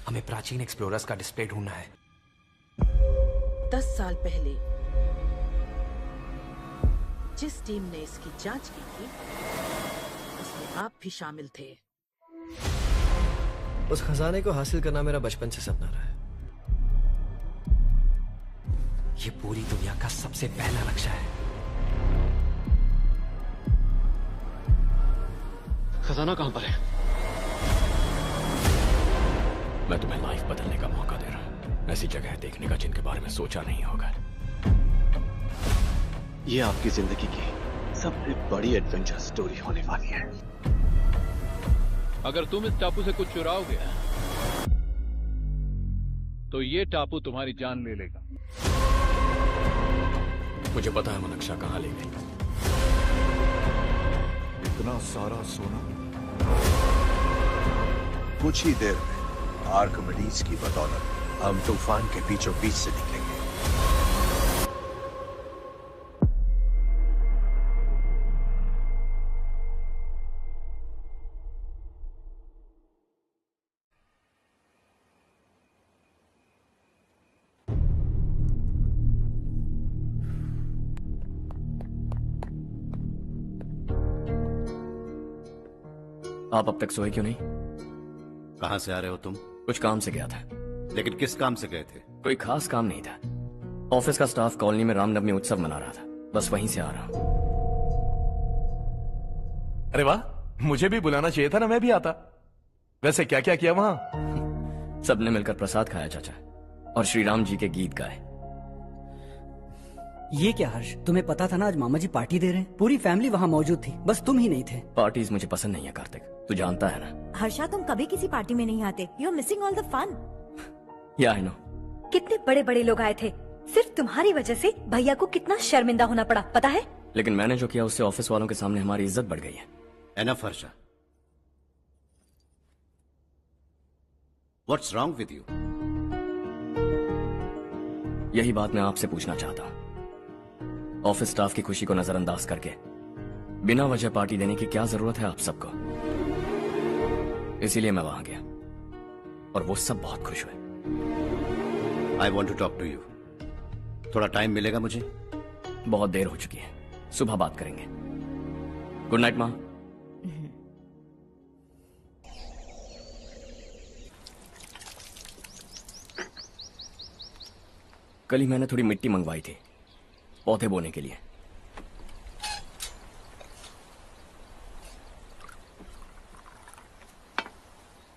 हमें प्राचीन एक्सप्लोरर्स का डिस्प्ले ढूंढना है। 10 साल पहले जिस टीम ने इसकी जांच की थी उसमें आप भी शामिल थे। उस खजाने को हासिल करना मेरा बचपन से सपना रहा है। ये पूरी दुनिया का सबसे पहला नक्शा है। खजाना कहां पर है? मैं तुम्हें लाइफ बदलने का मौका दे रहा हूं। ऐसी जगह देखने का जिनके बारे में सोचा नहीं होगा। ये आपकी जिंदगी की सबसे बड़ी एडवेंचर स्टोरी होने वाली है। अगर तुम इस टापू से कुछ चुराओगे तो ये टापू तुम्हारी जान ले लेगा। मुझे पता है वो नक्शा कहां ले गए। इतना सारा सोना कुछ ही देर में आर्किमिडीज की बदौलत हम तूफान के बीचों बीच से निकलेंगे। आप अब तक सोए क्यों नहीं? कहां से आ रहे हो तुम? कुछ काम से गया था। लेकिन किस काम से गए थे? कोई खास काम नहीं था। ऑफिस का स्टाफ कॉलोनी में रामनवमी उत्सव मना रहा था, बस वहीं से आ रहा हूं। अरे वाह, मुझे भी बुलाना चाहिए था ना, मैं भी आता। वैसे क्या क्या किया वहां? सबने मिलकर प्रसाद खाया चाचा, और श्री राम जी के गीत गाए। ये क्या हर्ष, तुम्हें पता था ना आज मामा जी पार्टी दे रहे हैं? पूरी फैमिली वहाँ मौजूद थी, बस तुम ही नहीं थे। पार्टीज मुझे पसंद नहीं है कार्तिक, तू जानता है ना। हर्षा, तुम कभी किसी पार्टी में नहीं आते। You are missing all the fun. Yeah I no. कितने बड़े बड़े लोग आए थे, सिर्फ तुम्हारी वजह से भैया को कितना शर्मिंदा होना पड़ा, पता है? लेकिन मैंने जो किया उससे ऑफिस वालों के सामने हमारी इज्जत बढ़ गई है। Enough Harsha, what's wrong with you? यही बात मैं आपसे पूछना चाहता हूँ। ऑफिस स्टाफ की खुशी को नजरअंदाज करके बिना वजह पार्टी देने की क्या जरूरत है आप सबको? इसीलिए मैं वहां गया और वो सब बहुत खुश हुए। I want to talk to you. थोड़ा टाइम मिलेगा मुझे? बहुत देर हो चुकी है, सुबह बात करेंगे। गुड नाइट माँ। कल ही मैंने थोड़ी मिट्टी मंगवाई थी पौधे बोने के लिए।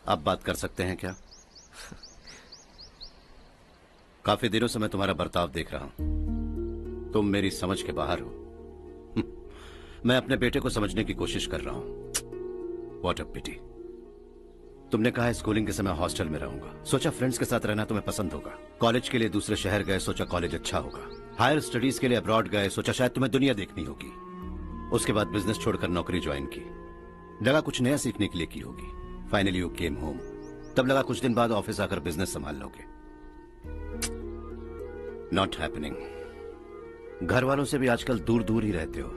आप बात कर सकते हैं क्या? काफी दिनों से मैं तुम्हारा बर्ताव देख रहा हूं। तुम मेरी समझ के बाहर हो। मैं अपने बेटे को समझने की कोशिश कर रहा हूं। व्हाट अ पिटी। तुमने कहा स्कूलिंग के समय हॉस्टल में रहूंगा, सोचा फ्रेंड्स के साथ रहना तुम्हें पसंद होगा। कॉलेज के लिए दूसरे शहर गए, सोचा कॉलेज अच्छा होगा। हायर स्टडीज के लिए अब्रॉड गए, सोचा शायद तुम्हें दुनिया देखनी होगी। उसके बाद बिजनेस छोड़कर नौकरी ज्वाइन की, लगा कुछ नया सीखने के लिए की होगी। फाइनली यू केम होम, तब लगा कुछ दिन बाद ऑफिस आकर बिजनेस संभाल लोगे। Not happening. घर वालों से भी आजकल दूर दूर ही रहते हो।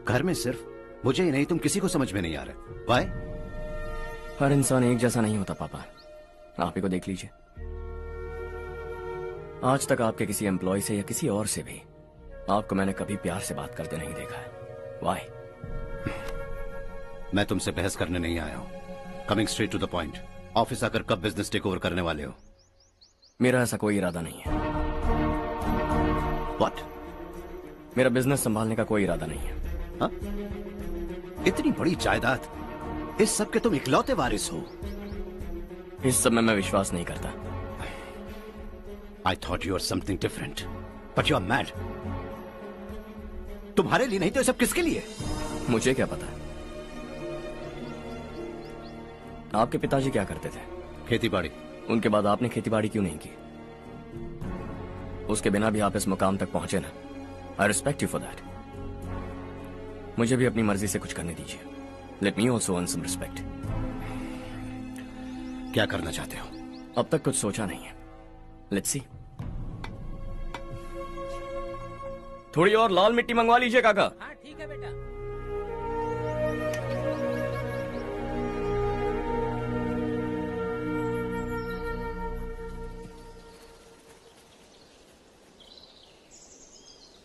घर में सिर्फ मुझे ही नहीं, तुम किसी को समझ में नहीं आ रहे। वाई? हर इंसान एक जैसा नहीं होता पापा, आप ही को देख लीजिए। आज तक आपके किसी एम्प्लॉय से या किसी और से भी आपको मैंने कभी प्यार से बात करते नहीं देखा है। वाई? मैं तुमसे बहस करने नहीं आया हूं। Coming straight to the point, office आकर कब बिजनेस टेक ओवर करने वाले हो? मेरा ऐसा कोई इरादा नहीं है। व्हाट? मेरा बिजनेस संभालने का कोई इरादा नहीं है। हाँ? इतनी बड़ी जायदाद, इस सब के तुम इकलौते वारिस हो। इस सब में मैं विश्वास नहीं करता। I thought you were something different, but you are mad. तुम्हारे लिए नहीं तो ये सब किसके लिए? मुझे क्या पता। आपके पिताजी क्या करते थे? खेतीबाड़ी। उनके बाद आपने खेतीबाड़ी क्यों नहीं की? उसके बिना भी आप इस मुकाम तक पहुंचे ना। I respect you for that. मुझे भी अपनी मर्जी से कुछ करने दीजिए। Let me also earn some respect. क्या करना चाहते हो? अब तक कुछ सोचा नहीं है। Let's see. थोड़ी और लाल मिट्टी मंगवा लीजिए काका। हाँ ठीक है बेटा।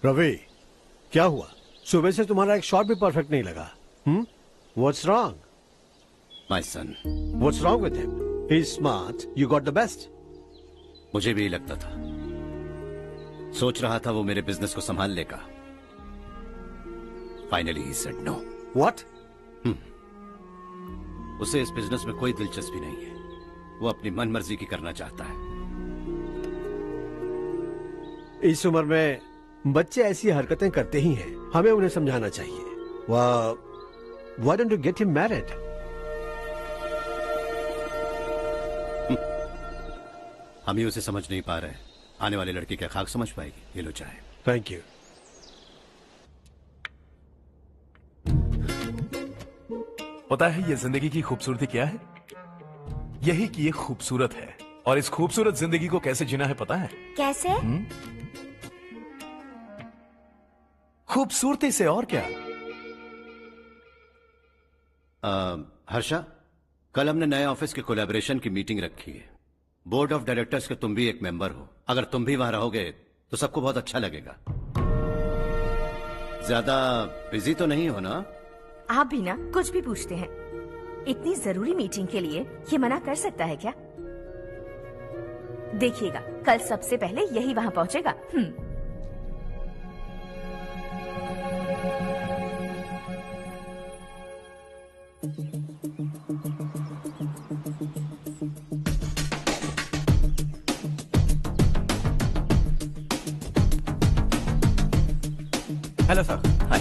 रवि, क्या हुआ? सुबह से तुम्हारा एक शॉट भी परफेक्ट नहीं लगा। What's wrong? My son. What's wrong with him? He's smart. You got the best. मुझे भी लगता था, सोच रहा था वो मेरे बिजनेस को संभाल लेगा। Finally he said no. What? उसे इस बिजनेस में कोई दिलचस्पी नहीं है। वो अपनी मनमर्जी की करना चाहता है। इस उम्र में बच्चे ऐसी हरकतें करते ही हैं। हमें उन्हें समझाना चाहिए। Why don't you get him married? हम ही उसे समझ नहीं पा रहे। आने वाली लड़की क्या खाक समझ पाएगी? ये लो चाहे। Thank you. पता है ये जिंदगी की खूबसूरती क्या है? यही कि ये खूबसूरत है, और इस खूबसूरत जिंदगी को कैसे जीना है पता है? कैसे? खूबसूरती से, और क्या। हर्षा, कल हमने नए ऑफिस के कोलैबोरेशन की मीटिंग रखी है। बोर्ड ऑफ डायरेक्टर्स के तुम भी एक मेंबर हो। अगर तुम भी वहां रहोगे तो सबको बहुत अच्छा लगेगा। ज्यादा बिजी तो नहीं हो ना? आप भी ना कुछ भी पूछते हैं। इतनी जरूरी मीटिंग के लिए ये मना कर सकता है क्या? देखिएगा, कल सबसे पहले यही वहां पहुंचेगा। Hello sir. हाय।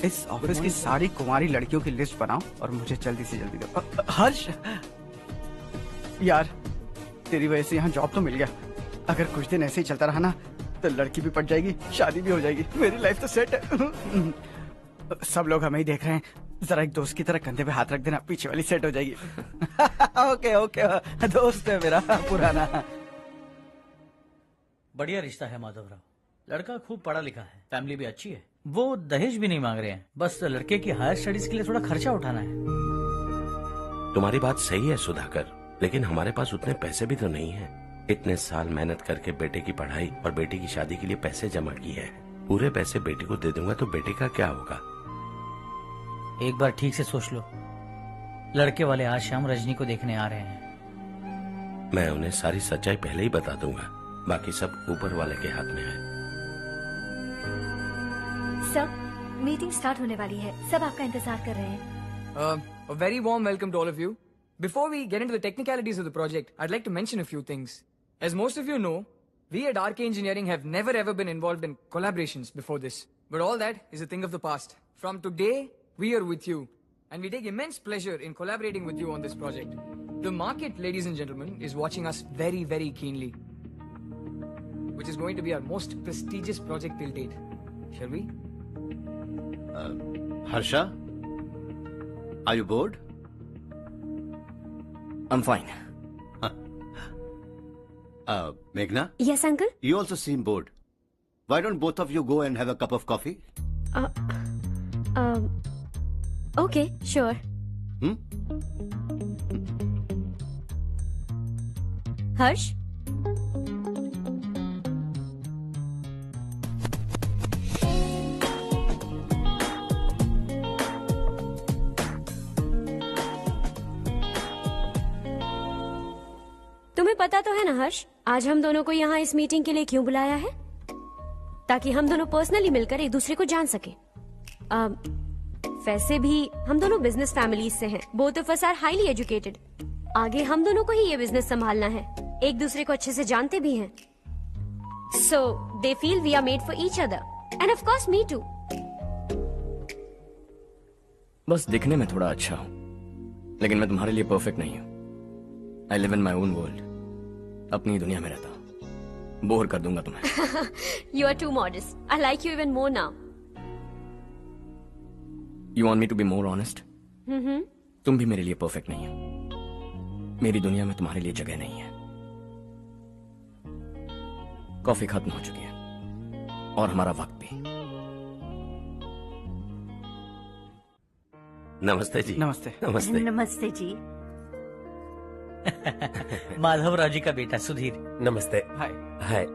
इस ऑफिस की सारी कुंवारी लड़कियों की लिस्ट बनाओ और मुझे जल्दी से जल्दी दो। हर्ष, यार तेरी वजह से यहाँ जॉब तो मिल गया। अगर कुछ दिन ऐसे ही चलता रहा ना तो लड़की भी पट जाएगी, शादी भी हो जाएगी, मेरी लाइफ तो सेट है। सब लोग हमें ही देख रहे हैं, जरा एक दोस्त की तरह कंधे पे हाथ रख देना, पीछे वाली सेट हो जाएगी। ओके ओके, दोस्त है मेरा पुराना। बढ़िया रिश्ता है माधव राव। लड़का खूब पढ़ा लिखा है, फैमिली भी अच्छी है। वो दहेज भी नहीं मांग रहे हैं, बस लड़के की हायर स्टडीज के लिए थोड़ा खर्चा उठाना है। तुम्हारी बात सही है सुधाकर, लेकिन हमारे पास उतने पैसे भी तो नहीं है। इतने साल मेहनत करके बेटे की पढ़ाई और बेटी की शादी के लिए पैसे जमा किए हैं। पूरे पैसे बेटे को दे दूंगा तो बेटे का क्या होगा? एक बार ठीक से सोच लो। लड़के वाले आज शाम रजनी को देखने आ रहे हैं। मैं उन्हें सारी सच्चाई पहले ही बता दूंगा, बाकी सब ऊपर वाले के हाथ में है। सर, मीटिंग स्टार्ट होने वाली है, सब आपका इंतजार कर रहे हैं। A very warm welcome to all of you. Before we get into the technicalities of the project, I'd like to mention a few things. As most of you know, we at RK Engineering have never ever been involved in collaborations before this. But all that is a thing of the past. From today, we are with you. And we take immense pleasure in collaborating with you on this project. The market, ladies and gentlemen, is watching us very, very keenly. Which is going to be our most prestigious project till date. Shall we? Harsha, are you bored? I'm fine. Meghna? Yes, uncle? You also seem bored. Why don't both of you go and have a cup of coffee? Okay, sure. Harsh? तुम्हें पता तो है ना हर्ष, आज हम दोनों को यहाँ इस मीटिंग के लिए क्यों बुलाया है? ताकि हम दोनों पर्सनली मिलकर एक दूसरे को जान सके। वैसे भी हम दोनों बिजनेस फैमिलीज से हैं। Both of us are highly educated. आगे हम दोनों को ही ये बिजनेस संभालना है, एक दूसरे को अच्छे से जानते भी हैं। So they feel we are made for each other and of course me too. बस दिखने में थोड़ा अच्छा हूं, लेकिन मैं तुम्हारे लिए परफेक्ट नहीं हूं। I live in my own world, अपनी दुनिया में रहता हूं। बोर कर दूंगा तुम्हें। You are too modest. I like you even more now. You want me to be more honest? तुम भी मेरे लिए परफेक्ट नहीं हो। मेरी दुनिया में तुम्हारे लिए जगह नहीं है। कॉफी खत्म हो चुकी है और हमारा वक्त भी। नमस्ते जी। नमस्ते। नमस्ते। नमस्ते जी। माधवराव जी का बेटा सुधीर। नमस्ते। हाय। हाय।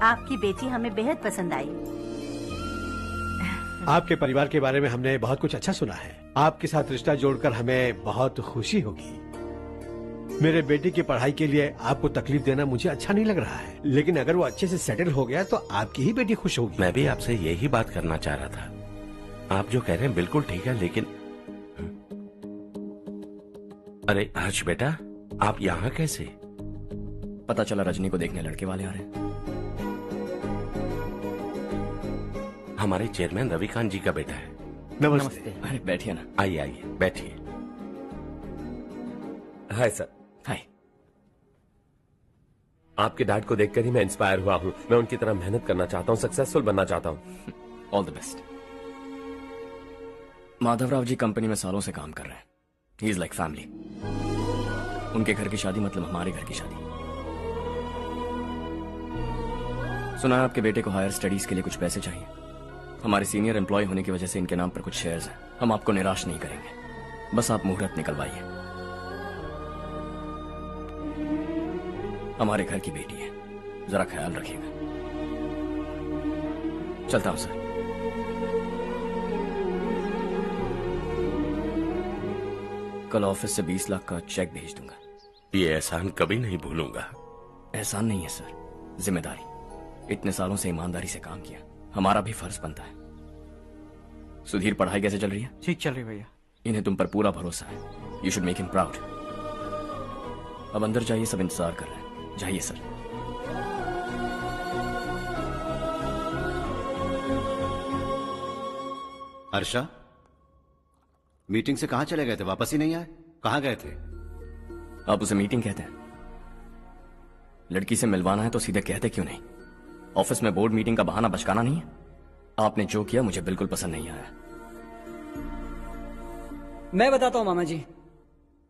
आपकी बेटी हमें बेहद पसंद आई। आपके परिवार के बारे में हमने बहुत कुछ अच्छा सुना है। आपके साथ रिश्ता जोड़कर हमें बहुत खुशी होगी। मेरे बेटे की पढ़ाई के लिए आपको तकलीफ देना मुझे अच्छा नहीं लग रहा है, लेकिन अगर वो अच्छे से सेटल हो गया तो आपकी ही बेटी खुश होगी। मैं भी आपसे यही बात करना चाह रहा था। आप जो कह रहे हैं बिल्कुल ठीक है, लेकिन अरे हर्ष बेटा, आप यहाँ कैसे? पता चला रजनी को देखने लड़के वाले आ रहे हैं। हमारे चेयरमैन रविकांत जी का बेटा है। नमस्ते। अरे बैठिए ना। आइए आइए बैठिए। Hi sir. हाय। आपके डैड को देखकर ही मैं इंस्पायर हुआ हूँ। मैं उनकी तरह मेहनत करना चाहता हूँ, सक्सेसफुल बनना चाहता हूँ। All the best. Madhavrao ji company में सालों से काम कर रहे हैं। He is like family. उनके घर की शादी मतलब हमारे घर की शादी। सुना है आपके बेटे को हायर स्टडीज के लिए कुछ पैसे चाहिए। हमारे सीनियर एम्प्लॉय होने की वजह से इनके नाम पर कुछ शेयर्स हैं। हम आपको निराश नहीं करेंगे, बस आप मुहूर्त निकलवाइए। हमारे घर की बेटी है, जरा ख्याल रखिएगा। चलता हूं सर। कल ऑफिस से 20 लाख का चेक भेज दूंगा। ये एहसान कभी नहीं भूलूंगा। एहसान नहीं है सर, जिम्मेदारी। इतने सालों से ईमानदारी से काम किया, हमारा भी फर्ज बनता है। सुधीर, पढ़ाई कैसे चल रही है? ठीक चल रही भैया। इन्हें तुम पर पूरा भरोसा है। You should make him proud. अब अंदर जाइए, सब इंतजार कर रहे हैं। जाइए सर। हर्षा, मीटिंग से कहां चले गए थे? वापस ही नहीं आए? कहां गए थे? आप उसे मीटिंग कहते हैं? लड़की से मिलवाना है तो सीधे कहते क्यों नहीं? ऑफिस में बोर्ड मीटिंग का बहाना बचकाना नहीं है। आपने जो किया मुझे बिल्कुल पसंद नहीं आया। मैं बताता हूं मामा जी,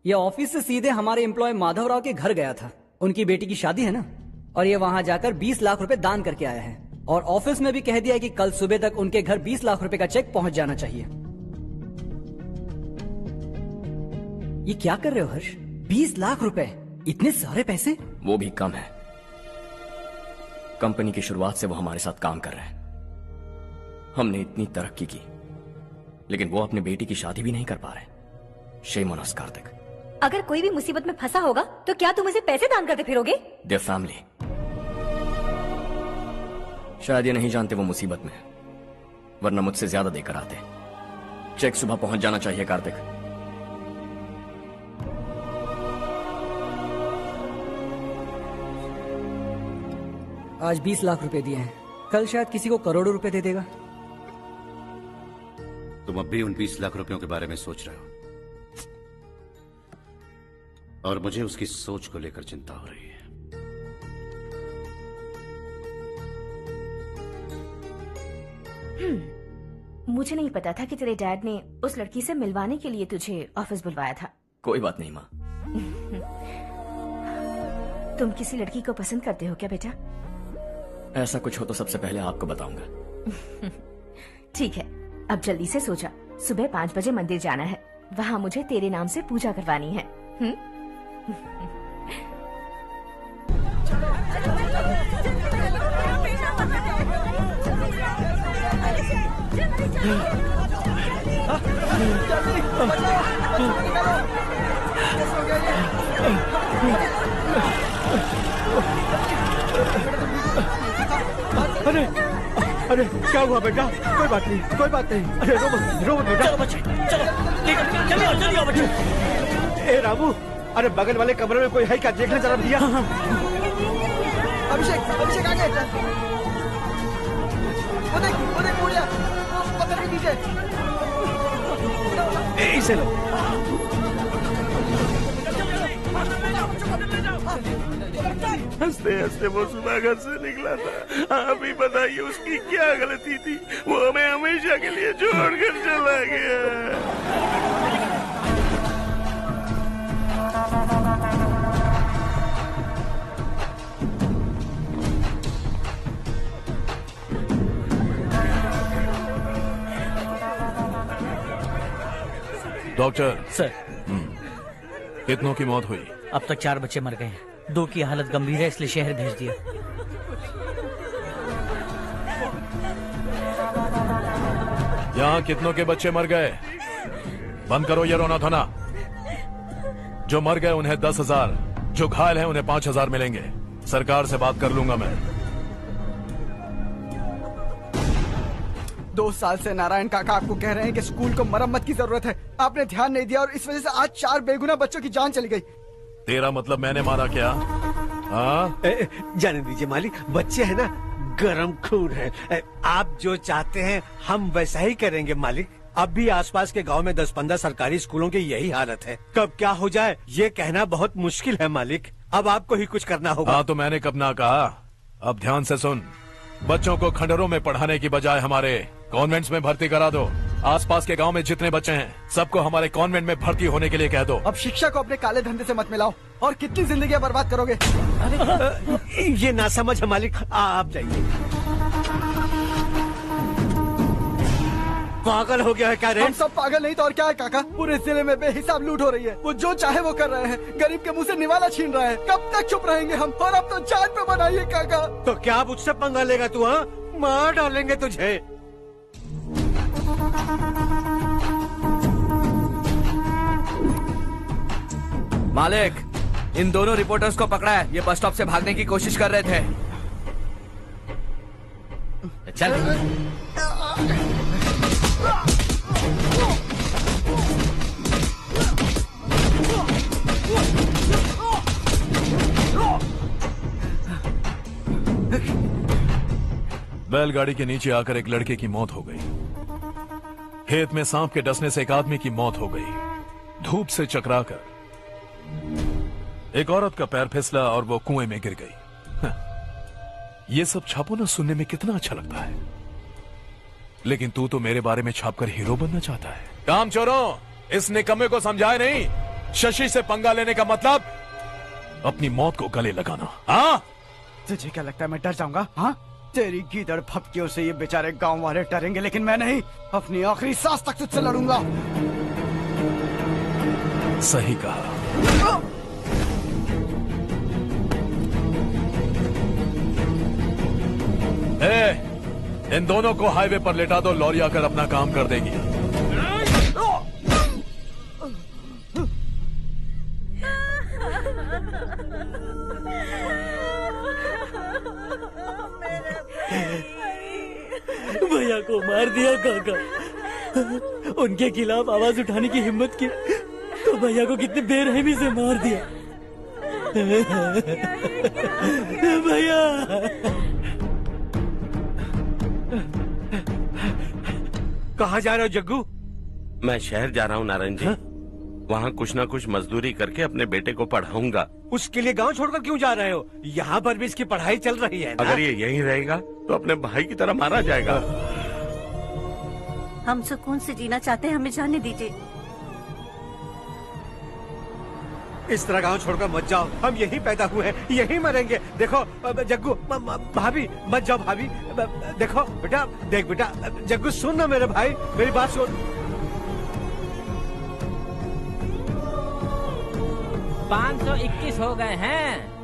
ये ऑफिस से सीधे हमारे एम्प्लॉय माधवराव के घर गया था। उनकी बेटी की शादी है ना, और ये वहां जाकर 20 लाख रुपए दान करके आया है। और ऑफिस में भी कह दिया है कि कल सुबह तक उनके घर 20 लाख रुपए का चेक पहुंच जाना चाहिए। ये क्या कर रहे हो हर्ष? 20 लाख रुपए, इतने सारे पैसे? वो भी कम है। कंपनी की शुरुआत से वो हमारे साथ काम कर रहे हैं। हमने इतनी तरक्की की, लेकिन वो अपनी बेटी की शादी भी नहीं कर पा रहे। Shame on us Kartik. अगर कोई भी मुसीबत में फंसा होगा तो क्या तुम उसे पैसे दान करते फिरोगे? Their family. शायद ये नहीं जानते वो मुसीबत में है, वरना मुझसे ज्यादा देकर आते। चेक सुबह पहुंच जाना चाहिए कार्तिक। आज 20 लाख रुपए दिए हैं, कल शायद किसी को करोड़ों रुपए दे देगा। तुम अब भी उन 20 लाख रुपयों के बारे में सोच रहे हो, और मुझे उसकी सोच को लेकर चिंता हो रही है। मुझे नहीं पता था कि तेरे डैड ने उस लड़की से मिलवाने के लिए तुझे ऑफिस बुलवाया था। कोई बात नहीं माँ। तुम किसी लड़की को पसंद करते हो क्या बेटा? ऐसा कुछ हो तो सबसे पहले आपको बताऊंगा। ठीक है, अब जल्दी से सो जा। सुबह 5 बजे मंदिर जाना है, वहाँ मुझे तेरे नाम से पूजा करवानी है। अरे अरे क्या हुआ बेटा? कोई बात नहीं, कोई बात नहीं। अरे रो मत बेटा। चलो बच्चे, चलो जल्दी आओ बच्चे। ए रामू, अरे बगल वाले कमरे में कोई है क्या? देखना जरा भैया। अभिषेक, अभिषेक आगे। वो देख मुड़िया, वो पत्थर के नीचे। इसे लो। चलो हंसते हंसते वो सुबह घर से निकला था। आप ही बताइए उसकी क्या गलती थी, वो हमें हमेशा के लिए छोड़कर चला गया। डॉक्टर सर, कितनों की मौत हुई? अब तक 4 बच्चे मर गए हैं, 2 की हालत गंभीर है, इसलिए शहर भेज दिया। यहाँ कितनों के बच्चे मर गए? बंद करो ये रोना धोना। जो मर गए उन्हें 10,000, जो घायल हैं उन्हें 5,000 मिलेंगे। सरकार से बात कर लूंगा मैं। 2 साल से नारायण काका आपको कह रहे हैं कि स्कूल को मरम्मत की जरूरत है। आपने ध्यान नहीं दिया और इस वजह से आज 4 बेगुनाह बच्चों की जान चली गई। तेरा मतलब मैंने मारा क्या? हाँ, जाने दीजिए मालिक, बच्चे हैं ना, गरम खून है। आप जो चाहते हैं हम वैसा ही करेंगे मालिक। अब भी आसपास के गांव में 10-15 सरकारी स्कूलों की यही हालत है। कब क्या हो जाए ये कहना बहुत मुश्किल है मालिक। अब आपको ही कुछ करना होगा। हाँ तो मैंने कब ना कहा। अब ध्यान से सुन, बच्चों को खंडरों में पढ़ाने की बजाय हमारे कॉन्वेंट्स में भर्ती करा दो। आसपास के गांव में जितने बच्चे हैं सबको हमारे कॉन्वेंट में भर्ती होने के लिए कह दो। अब शिक्षा को अपने काले धंधे से मत मिलाओ, और कितनी जिंदगियां बर्बाद करोगे। ये ना समझ है मालिक, आप जाइए। पागल हो गया है क्या रे? हम सब पागल नहीं तो और क्या है काका। पूरे जिले में बेहिसाब लूट हो रही है। वो जो चाहे वो कर रहे हैं, गरीब के मुंह से निवाला छीन रहा है। कब तक चुप रहेंगे हम? और अब तो जान पे बनाइए काका। तो क्या मुझसे पंगा लेगा तू? हाँ, मार डालेंगे तुझे। मालिक, इन दोनों रिपोर्टर्स को पकड़ा है। ये बस स्टॉप से भागने की कोशिश कर रहे थे। चल। बैलगाड़ी के नीचे आकर एक लड़के की मौत हो गई। खेत में सांप के डसने से एक आदमी की मौत हो गई। धूप से चकराकर एक औरत का पैर फिसला और वो कुएं में गिर गई। ये सब छापो ना, सुनने में कितना अच्छा लगता है, लेकिन तू तो मेरे बारे में छापकर हीरो बनना चाहता है। काम चोरों, इस निकम्मे को समझाए नहीं। शशि से पंगा लेने का मतलब अपनी मौत को गले लगाना। हाँ, तुझे क्या लगता है मैं डर जाऊंगा? हाँ, तेरी गीदड़ फपकियों से ये बेचारे गांव वाले डरेंगे, लेकिन मैं नहीं। अपनी आखिरी सांस तक तुझसे लड़ूंगा। सही कहा। इन दोनों को हाईवे पर लेटा दो, लॉरी आकर अपना काम कर देगी। भैया को मार दिया काका। उनके खिलाफ आवाज उठाने की हिम्मत की तो भैया को कितनी बेरहमी से मार दिया। भैया, कहाँ जा रहे हो जग्गू? मैं शहर जा रहा हूँ नारायण जी। वहाँ कुछ ना कुछ मजदूरी करके अपने बेटे को पढ़ाऊंगा। उसके लिए गांव छोड़कर क्यों जा रहे हो? यहाँ पर भी इसकी पढ़ाई चल रही है ना? अगर ये यहीं रहेगा तो अपने भाई की तरह मारा जाएगा। हम सुकून से जीना चाहते हैं, हमें जाने दीजिए। इस तरह गांव छोड़कर मत जाओ, हम यहीं पैदा हुए हैं, यहीं मरेंगे। देखो जग्गू, भाभी मत जाओ भाभी। देखो बेटा, देख बेटा, जग्गू सुन ना मेरे भाई, मेरी बात सुन। 521 हो गए हैं।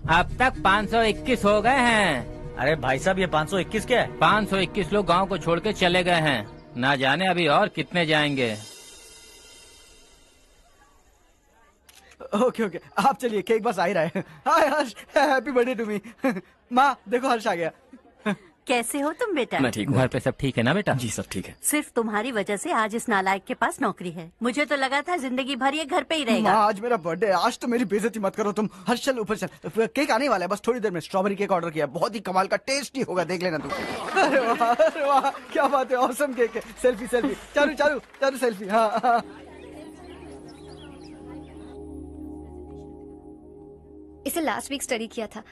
अब तक 521 हो गए हैं। अरे भाई साहब, ये 521 क्या है? 521 लोग गांव को छोड़ के चले गए हैं। ना जाने अभी और कितने जाएंगे। ओके ओके, आप चलिए, केक बस आ ही रहा है। हाय हर्ष, हैप्पी बर्थडे टू मी। माँ देखो, हर्ष आ गया। कैसे हो तुम बेटा? मैं ठीक हूँ। घर पे सब ठीक है ना बेटा? जी सब ठीक है। सिर्फ तुम्हारी वजह से आज इस नालायक के पास नौकरी है। मुझे तो लगा था जिंदगी भर ये घर पे ही रहेगा। माँ, आज मेरा बर्थडे है, आज तो मेरी बेइज्जती मत करो तुम। हर्ष चल ऊपर चल, केक आने वाला है बस थोड़ी देर में। स्ट्रॉबेरी केक ऑर्डर किया, बहुत ही कमाल का टेस्टी होगा, देख लेना तुम। अरे वाह, क्या बात है, ऑसम केक है। Selfie selfie, Charu Charu Charu selfie. हाँ। इसे लास्ट वीक स्टडी किया था।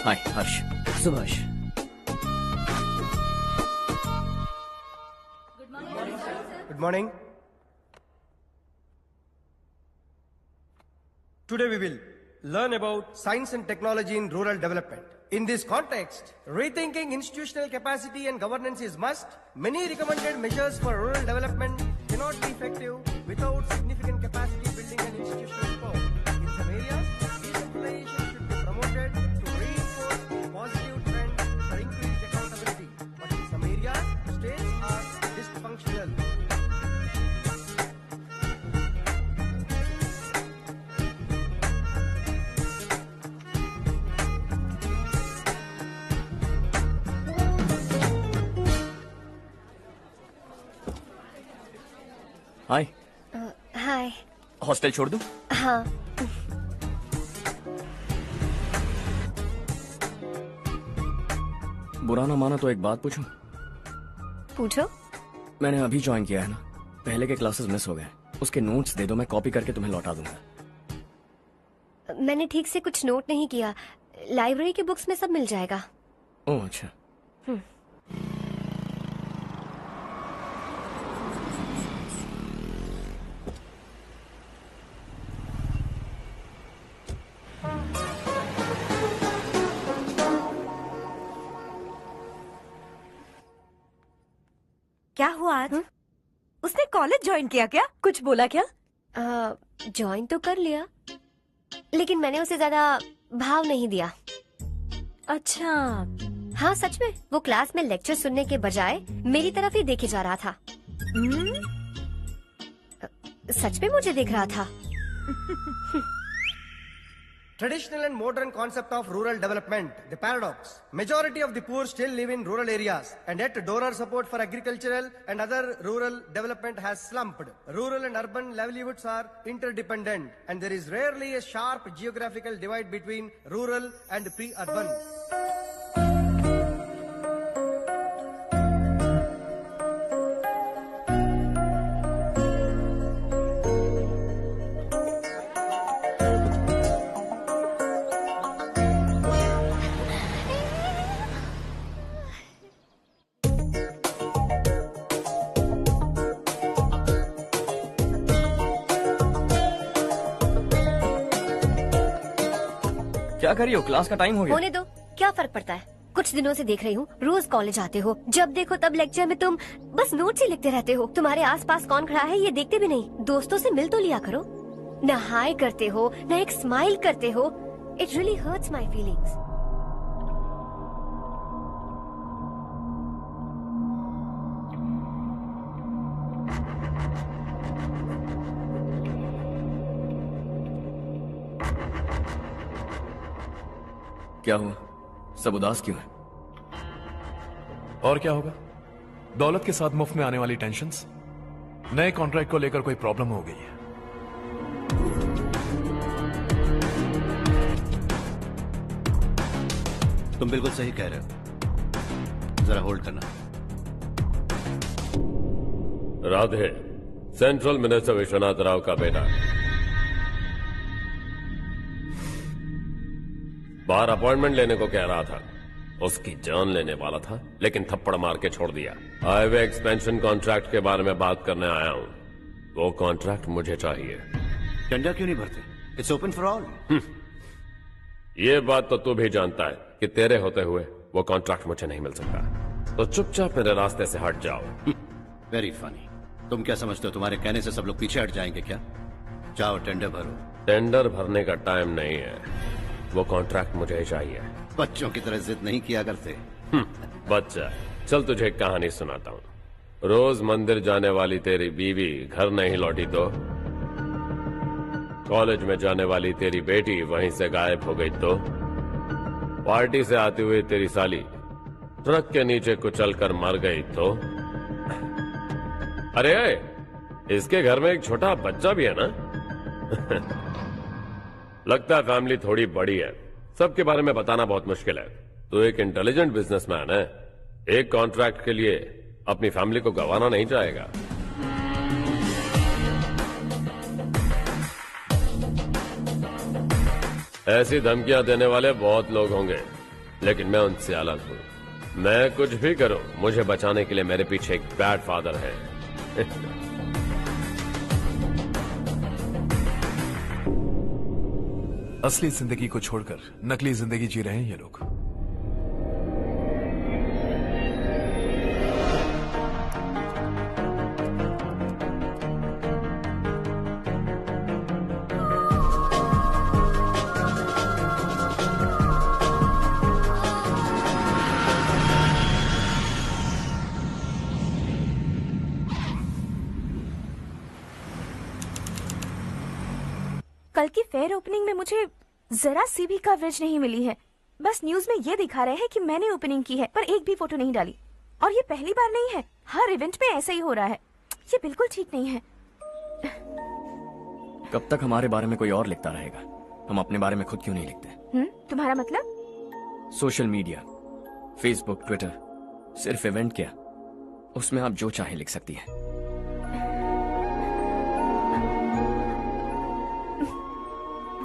हाय हर्ष। Subhash. Good morning. Today we will learn about science and technology in rural development. In this context, rethinking institutional capacity and governance is must. Many recommended measures for rural development cannot be effective without significant capacity building and institutional reform. In some areas, decentralization should be promoted to reinforce positive trends for increased accountability. But in some areas, states are dysfunctional. Hi. Hi. Hostel छोड़ दूं? हाँ। बुरा ना माना तो एक बात पूछूं? पूछो। मैंने अभी ज्वाइन किया है ना, पहले के क्लासेस मिस हो गए। उसके नोट्स दे दो, मैं कॉपी करके तुम्हें लौटा दूंगा। मैंने ठीक से कुछ नोट नहीं किया। लाइब्रेरी के बुक्स में सब मिल जाएगा। ओह अच्छा। क्या हुआ आज? उसने कॉलेज ज्वाइन किया क्या? कुछ बोला क्या? ज्वाइन तो कर लिया, लेकिन मैंने उसे ज्यादा भाव नहीं दिया। अच्छा। हाँ सच में, वो क्लास में लेक्चर सुनने के बजाय मेरी तरफ ही देखे जा रहा था। सच में मुझे देख रहा था। Traditional and modern concept of rural development, the paradox. Majority of the poor still live in rural areas, and yet donor support for agricultural and other rural development has slumped. Rural and urban livelihoods are interdependent, and there is rarely a sharp geographical divide between rural and pre-urban. क्या कर रही हो? Class का time हो गया। होने दो, क्या फर्क पड़ता है। कुछ दिनों से देख रही हूँ, रोज कॉलेज आते हो, जब देखो तब लेक्चर में तुम बस नोट्स ही लिखते रहते हो। तुम्हारे आसपास कौन खड़ा है ये देखते भी नहीं। दोस्तों से मिल तो लिया करो। न हाय करते हो, न एक स्माइल करते हो। It really hurts my feelings. क्या हुआ? सब उदास क्यों है? और क्या होगा? दौलत के साथ मुफ्त में आने वाली टेंशन्स। नए कॉन्ट्रैक्ट को लेकर कोई प्रॉब्लम हो गई है। तुम बिल्कुल सही कह रहे हो। जरा होल्ड करना। राधे, सेंट्रल मिनिस्टर विश्वनाथ राव का बेटा। बाहर अपॉइंटमेंट लेने को कह रहा था। उसकी जान लेने वाला था, लेकिन थप्पड़ मार के छोड़ दिया। हाईवे एक्सपेंशन कॉन्ट्रैक्ट के बारे में बात करने आया हूं। वो कॉन्ट्रैक्ट मुझे चाहिए। टेंडर क्यों नहीं भरते? It's open for all. ये बात तो तू भी जानता है कि तेरे होते हुए वो कॉन्ट्रैक्ट मुझे नहीं मिल सकता। तो चुपचाप मेरे रास्ते से हट जाओ। Very funny. तुम क्या समझते हो तुम्हारे कहने से सब लोग पीछे हट जाएंगे क्या? जाओ टेंडर भरो। टेंडर भरने का टाइम नहीं है। वो कॉन्ट्रैक्ट मुझे ही चाहिए। बच्चों की तरह जिद नहीं किया करते। बच्चा, चल तुझे एक कहानी सुनाता हूँ। रोज मंदिर जाने वाली तेरी बीवी घर नहीं लौटी तो, कॉलेज में जाने वाली तेरी बेटी वहीं से गायब हो गई तो, पार्टी से आती हुई तेरी साली ट्रक के नीचे कुचलकर मर गई तो, अरे इसके घर में एक छोटा बच्चा भी है ना। लगता है फैमिली थोड़ी बड़ी है, सबके बारे में बताना बहुत मुश्किल है। तो एक इंटेलिजेंट बिजनेसमैन है, एक कॉन्ट्रैक्ट के लिए अपनी फैमिली को गंवाना नहीं चाहेगा। ऐसी धमकियां देने वाले बहुत लोग होंगे, लेकिन मैं उनसे अलग हूं। मैं कुछ भी करूं, मुझे बचाने के लिए मेरे पीछे एक बैड फादर है। असली जिंदगी को छोड़कर नकली जिंदगी जी रहे हैं ये लोग। कल की फेयर ओपनिंग में मुझे जरा सी भी कवरेज नहीं मिली है। बस न्यूज में ये दिखा रहे हैं कि मैंने ओपनिंग की है, पर एक भी फोटो नहीं डाली। और ये पहली बार नहीं है, हर इवेंट में ऐसा ही हो रहा है। ये बिल्कुल ठीक नहीं है। कब तक हमारे बारे में कोई और लिखता रहेगा? हम अपने बारे में खुद क्यों नहीं लिखते? तुम्हारा मतलब? सोशल मीडिया, फेसबुक, ट्विटर, सिर्फ इवेंट क्या, उसमें आप जो चाहे लिख सकती हैं।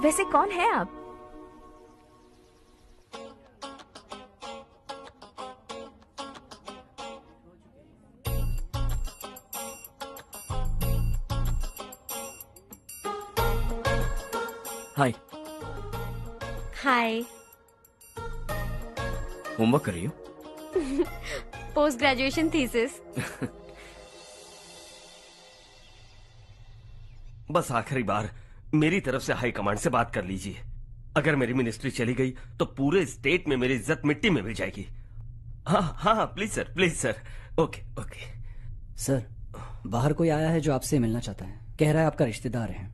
वैसे कौन है आप? हाय। हाय। होमवर्क कर रही हो? Post graduation thesis. बस आखिरी बार मेरी तरफ से हाई कमांड से बात कर लीजिए। अगर मेरी मिनिस्ट्री चली गई तो पूरे स्टेट में मेरी इज्जत मिट्टी में मिल जाएगी। हाँ हाँ please sir, please sir. Okay okay sir, बाहर कोई आया है जो आपसे मिलना चाहता है। कह रहा है आपका रिश्तेदार है।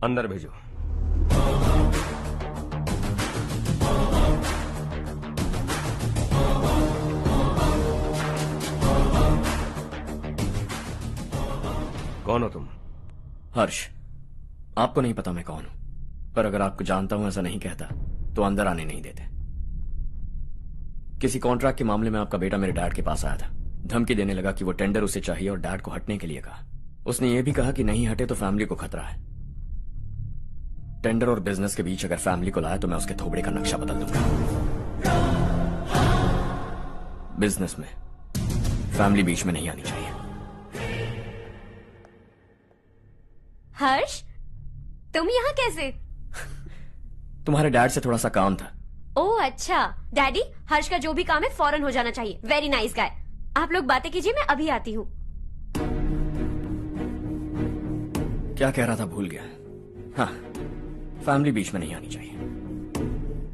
अंदर भेजो। कौन हो तुम? हर्ष। आपको नहीं पता मैं कौन हूं, पर अगर आपको जानता हूं ऐसा नहीं कहता तो अंदर आने नहीं देते। किसी कॉन्ट्रैक्ट के मामले में आपका बेटा मेरे डैड के पास आया था। धमकी देने लगा कि वो टेंडर उसे चाहिए और डैड को हटने के लिए कहा। उसने ये भी कहा कि नहीं हटे तो फैमिली को खतरा है। टेंडर और बिजनेस के बीच अगर फैमिली को लाया तो मैं उसके थोबड़े का नक्शा बदल दूंगा। बिजनेस में फैमिली बीच में नहीं आनी चाहिए। हर्ष, तुम यहाँ कैसे? तुम्हारे डैड से थोड़ा सा काम था। ओह अच्छा। डैडी, हर्ष का जो भी काम है फौरन हो जाना चाहिए। Very nice guy. आप लोग बातें कीजिए, मैं अभी आती हूँ। क्या कह रहा था भूल गया। हाँ, फैमिली बीच में नहीं आनी चाहिए।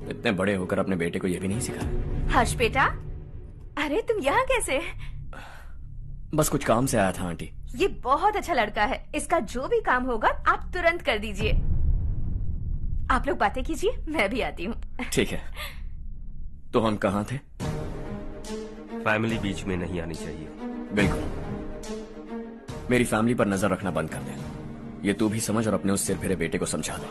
इतने बड़े होकर अपने बेटे को यह भी नहीं सिखाया। हर्ष बेटा, अरे तुम यहाँ कैसे? बस कुछ काम से आया था आंटी। ये बहुत अच्छा लड़का है। इसका जो भी काम होगा आप तुरंत कर दीजिए। आप लोग बातें कीजिए, मैं भी आती हूँ। ठीक है। तो हम कहाँ थे? फैमिली बीच में नहीं आनी चाहिए। बिल्कुल। मेरी फैमिली पर नजर रखना बंद कर दे। ये तू भी समझ और अपने उस सिर फिरे बेटे को समझा दे।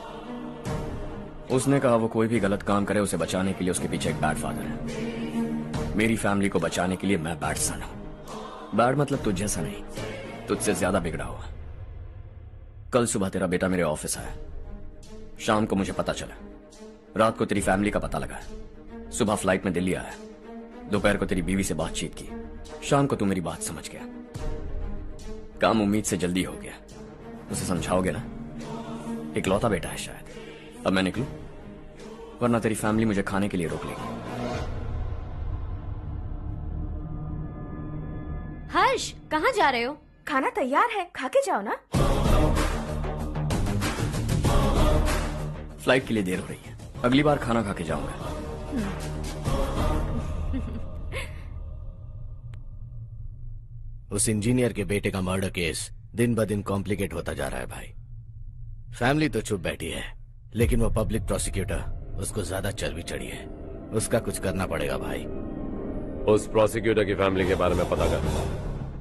उसने कहा वो कोई भी गलत काम करे उसे बचाने के लिए उसके पीछे एक बैड फादर है। मेरी फैमिली को बचाने के लिए मैं बैड सन हूं। बैड मतलब तुझ जैसा नहीं, तुझसे ज्यादा बिगड़ा हुआ। कल सुबह तेरा बेटा मेरे ऑफिस आया। शाम को मुझे पता चला। रात को तेरी फैमिली का पता लगा। सुबह फ्लाइट में दिल्ली आया। दोपहर को तेरी बीवी से बातचीत की। शाम को तू मेरी बात समझ गया। काम उम्मीद से जल्दी हो गया। उसे समझाओगे ना? इकलौता बेटा है शायद। अब मैं निकलूं, वरना तेरी फैमिली मुझे खाने के लिए रोक लेगी। हर्ष, कहाँ जा रहे हो? खाना तैयार है, खा के जाओ ना। फ्लाइट के लिए देर हो रही है। अगली बार खाना खा के जाऊंगा। उस इंजीनियर के बेटे का मर्डर केस दिन ब दिन कॉम्प्लिकेट होता जा रहा है भाई। फैमिली तो चुप बैठी है, लेकिन वो पब्लिक प्रोसिक्यूटर उसको ज्यादा चर्बी चढ़ी है। उसका कुछ करना पड़ेगा भाई। उस प्रोसिक्यूटर की फैमिली के बारे में पता कर।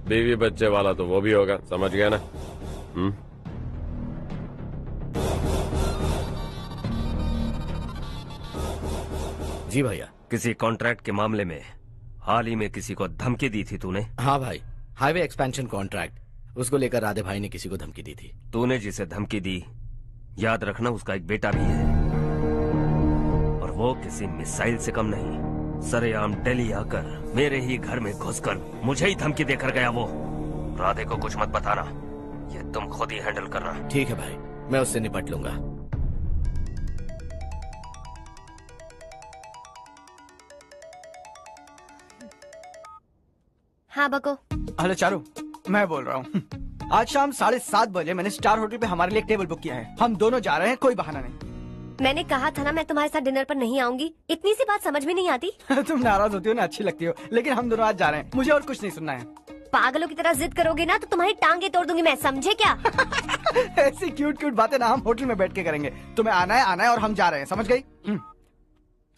बीवी बच्चे वाला तो वो भी होगा, समझ गया ना? जी भैया। किसी कॉन्ट्रैक्ट के मामले में हाल ही में किसी को धमकी दी थी तूने? हाँ भाई, हाईवे एक्सपेंशन कॉन्ट्रैक्ट, उसको लेकर राधे भाई ने किसी को धमकी दी थी। तूने जिसे धमकी दी, याद रखना उसका एक बेटा भी है, और वो किसी मिसाइल से कम नहीं। सरेआम दिल्ली आकर मेरे ही घर में घुसकर मुझे ही धमकी देकर गया वो। राधे को कुछ मत बताना, ये तुम खुद ही हैंडल करना। ठीक है भाई, मैं उससे निपट लूंगा। हाँ बको। हेलो चारू, मैं बोल रहा हूँ। आज शाम 7:30 बजे मैंने स्टार होटल पे हमारे लिए एक टेबल बुक किया है। हम दोनों जा रहे हैं, कोई बहाना नहीं। मैंने कहा था ना मैं तुम्हारे साथ डिनर पर नहीं आऊंगी। इतनी सी बात समझ में नहीं आती? तुम नाराज होती हो ना, अच्छी लगती हो, लेकिन हम दोनों आज जा रहे हैं। मुझे और कुछ नहीं सुनना है। पागलों की तरह जिद करोगे ना तो तुम्हारी टांगे तोड़ दूंगी मैं, समझे क्या? ऐसी क्यूट क्यूट बातें ना हम होटल में बैठ के करेंगे। तुम्हें आना है और हम जा रहे हैं, समझ गई?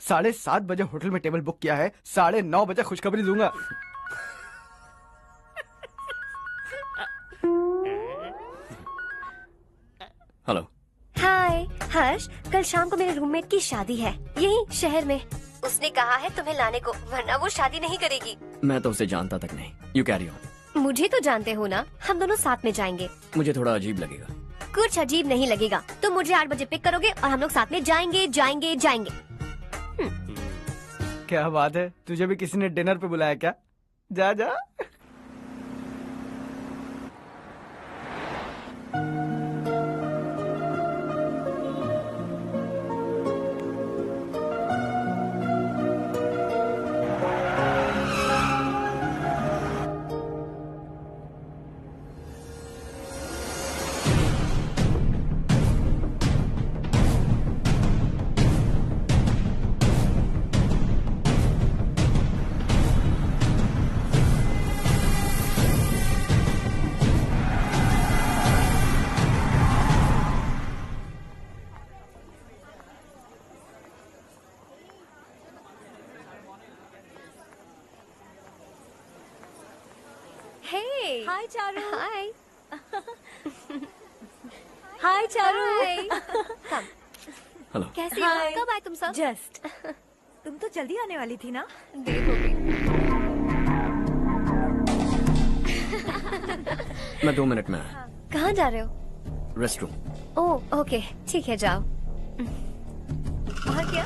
7:30 बजे होटल में टेबल बुक किया है, 9:30 बजे खुशखबरी दूंगा। हेलो। हाय हर्ष, कल शाम को मेरे रूममेट की शादी है यही शहर में। उसने कहा है तुम्हें लाने को, वरना वो शादी नहीं करेगी। मैं तो उसे जानता तक नहीं। You carry on. मुझे तो जानते हो ना, हम दोनों साथ में जाएंगे। मुझे थोड़ा अजीब लगेगा। कुछ अजीब नहीं लगेगा। तुम मुझे 8 बजे पिक करोगे और हम लोग साथ में जाएंगे जाएंगे जाएंगे। क्या बात है, तुझे भी किसी ने डिनर पे बुलाया क्या? जा जा। हाय चारू। हाय। हाय चारू। हेलो। कैसी हो? कब आए तुम सब? जस्ट। तुम तो जल्दी आने वाली थी ना? देर हो गई। मैं 2 मिनट में आया। कहाँ जा रहे हो? रेस्टरूम। ओह ओके, ठीक है जाओ। और क्या?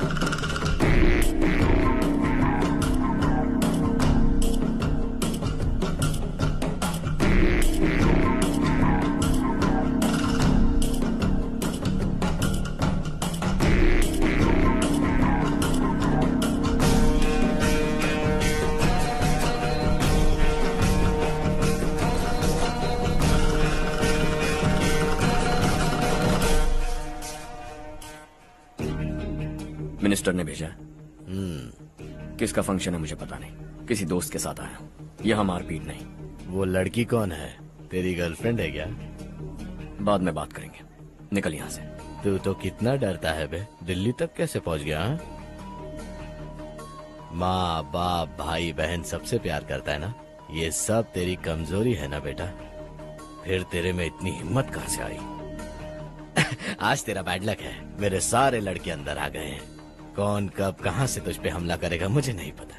मिनिस्टर ने भेजा। किसका फंक्शन है मुझे पता नहीं, किसी दोस्त के साथ आया हूँ। यहाँ मारपीट नहीं। वो लड़की कौन है? तेरी गर्लफ्रेंड है क्या? बाद में बात करेंगे, निकल यहाँ से। तू तो कितना डरता है बे, दिल्ली तक कैसे पहुँच गया? माँ बाप भाई बहन सबसे प्यार करता है ना, ये सब तेरी कमजोरी है ना बेटा। फिर तेरे में इतनी हिम्मत कहाँ से आई? आज तेरा बैड लक है, मेरे सारे लड़के अंदर आ गए हैं। कौन कब कहां से तुझ पे हमला करेगा मुझे नहीं पता।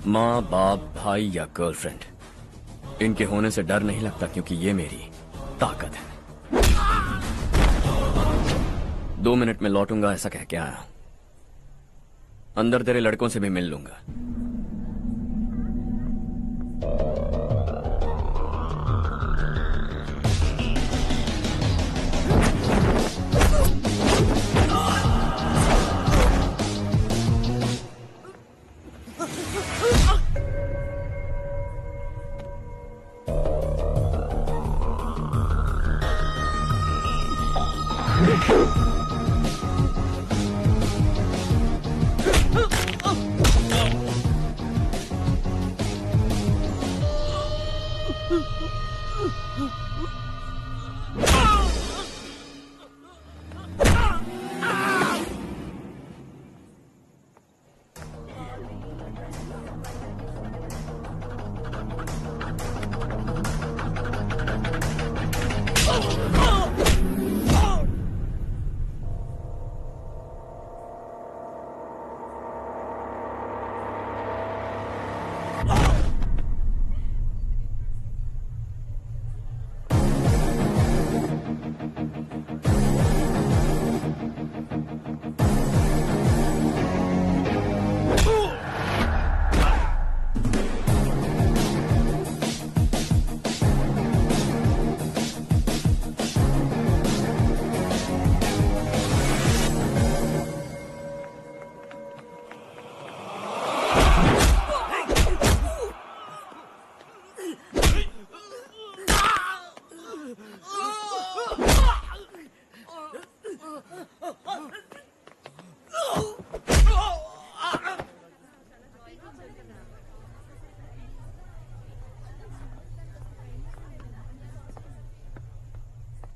माँ बाप भाई या गर्लफ्रेंड, इनके होने से डर नहीं लगता, क्योंकि ये मेरी ताकत है। 2 मिनट में लौटूंगा ऐसा कह के आया। अंदर तेरे लड़कों से भी मिल लूंगा।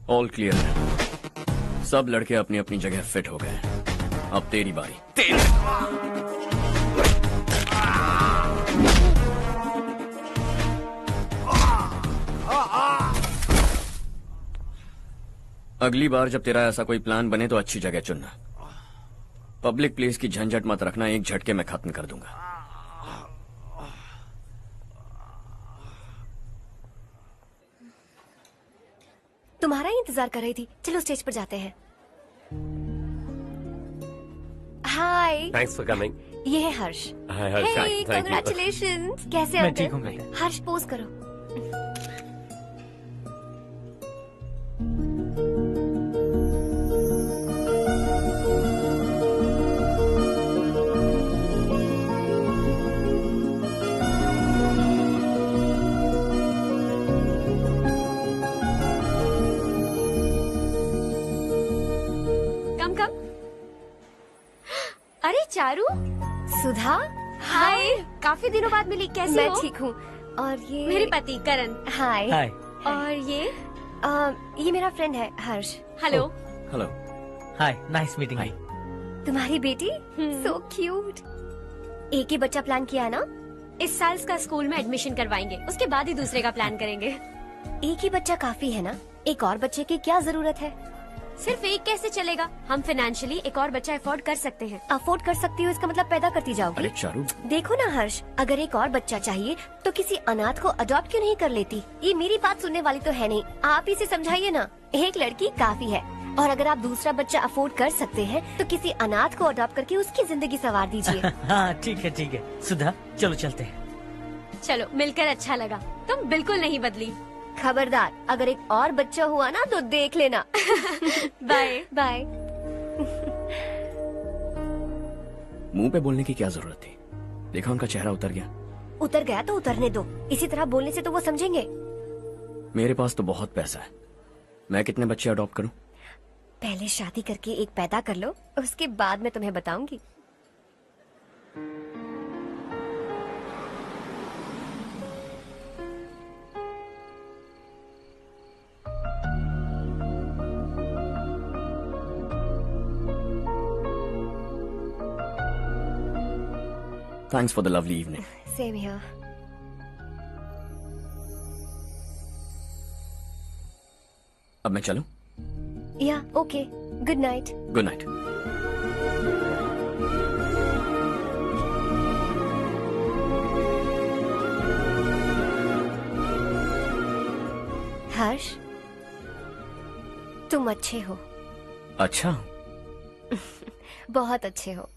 ऑल क्लियर है। सब लड़के अपनी अपनी जगह फिट हो गए। अब तेरी बारी। अगली बार जब तेरा ऐसा कोई प्लान बने तो अच्छी जगह चुनना। पब्लिक प्लेस की झंझट मत रखना, एक झटके में खत्म कर दूंगा। तुम्हारा ही इंतजार कर रही थी। चलो स्टेज पर जाते हैं। हाय। Thanks for coming. ये है Harsh. Hi Harsh, thank you. Congratulations. कैसे मैं हो ठीक तुम? हूँ। हर्ष पोज करो। अरे चारू। सुधा। हाय। काफी दिनों बाद मिली, कैसी मैं हो? ठीक हूँ। और ये मेरे पति करण। हाय। हाय। और ये मेरा फ्रेंड है हर्ष। हेलो। हेलो। हाय, नाइस मीटिंग। तुम्हारी बेटी सो क्यूट। एक ही बच्चा प्लान किया ना? इस साल इसका स्कूल में एडमिशन करवाएंगे, उसके बाद ही दूसरे का प्लान करेंगे। एक ही बच्चा काफी है ना? एक और बच्चे की क्या जरूरत है? सिर्फ एक कैसे चलेगा? हम फाइनेंशियली एक और बच्चा अफोर्ड कर सकते हैं। अफोर्ड कर सकती हो इसका मतलब पैदा करती जाओगी? अरे चारू, देखो ना हर्ष, अगर एक और बच्चा चाहिए तो किसी अनाथ को अडॉप्ट क्यों नहीं कर लेती? ये मेरी बात सुनने वाली तो है नहीं, आप इसे समझाइए ना। एक लड़की काफी है, और अगर आप दूसरा बच्चा अफोर्ड कर सकते हैं तो किसी अनाथ को अडॉप्ट करके उसकी जिंदगी संवार दीजिए। हाँ ठीक है सुधा, चलो चलते हैं। चलो, मिलकर अच्छा लगा। तुम बिल्कुल नहीं बदली। खबरदार, अगर एक और बच्चा हुआ ना तो देख लेना। Bye bye. मुंह पे बोलने की क्या जरूरत थी? देखा उनका चेहरा उतर गया। उतर गया तो उतरने दो, इसी तरह बोलने से तो वो समझेंगे। मेरे पास तो बहुत पैसा है, मैं कितने बच्चे अडॉप्ट करूं? पहले शादी करके एक पैदा कर लो, उसके बाद मैं तुम्हें बताऊंगी। Thanks for the lovely evening. Same here. अब मैं चलूं? Yeah, okay. Good night. Good night. हर्ष, तुम अच्छे हो। अच्छा। बहुत अच्छे हो।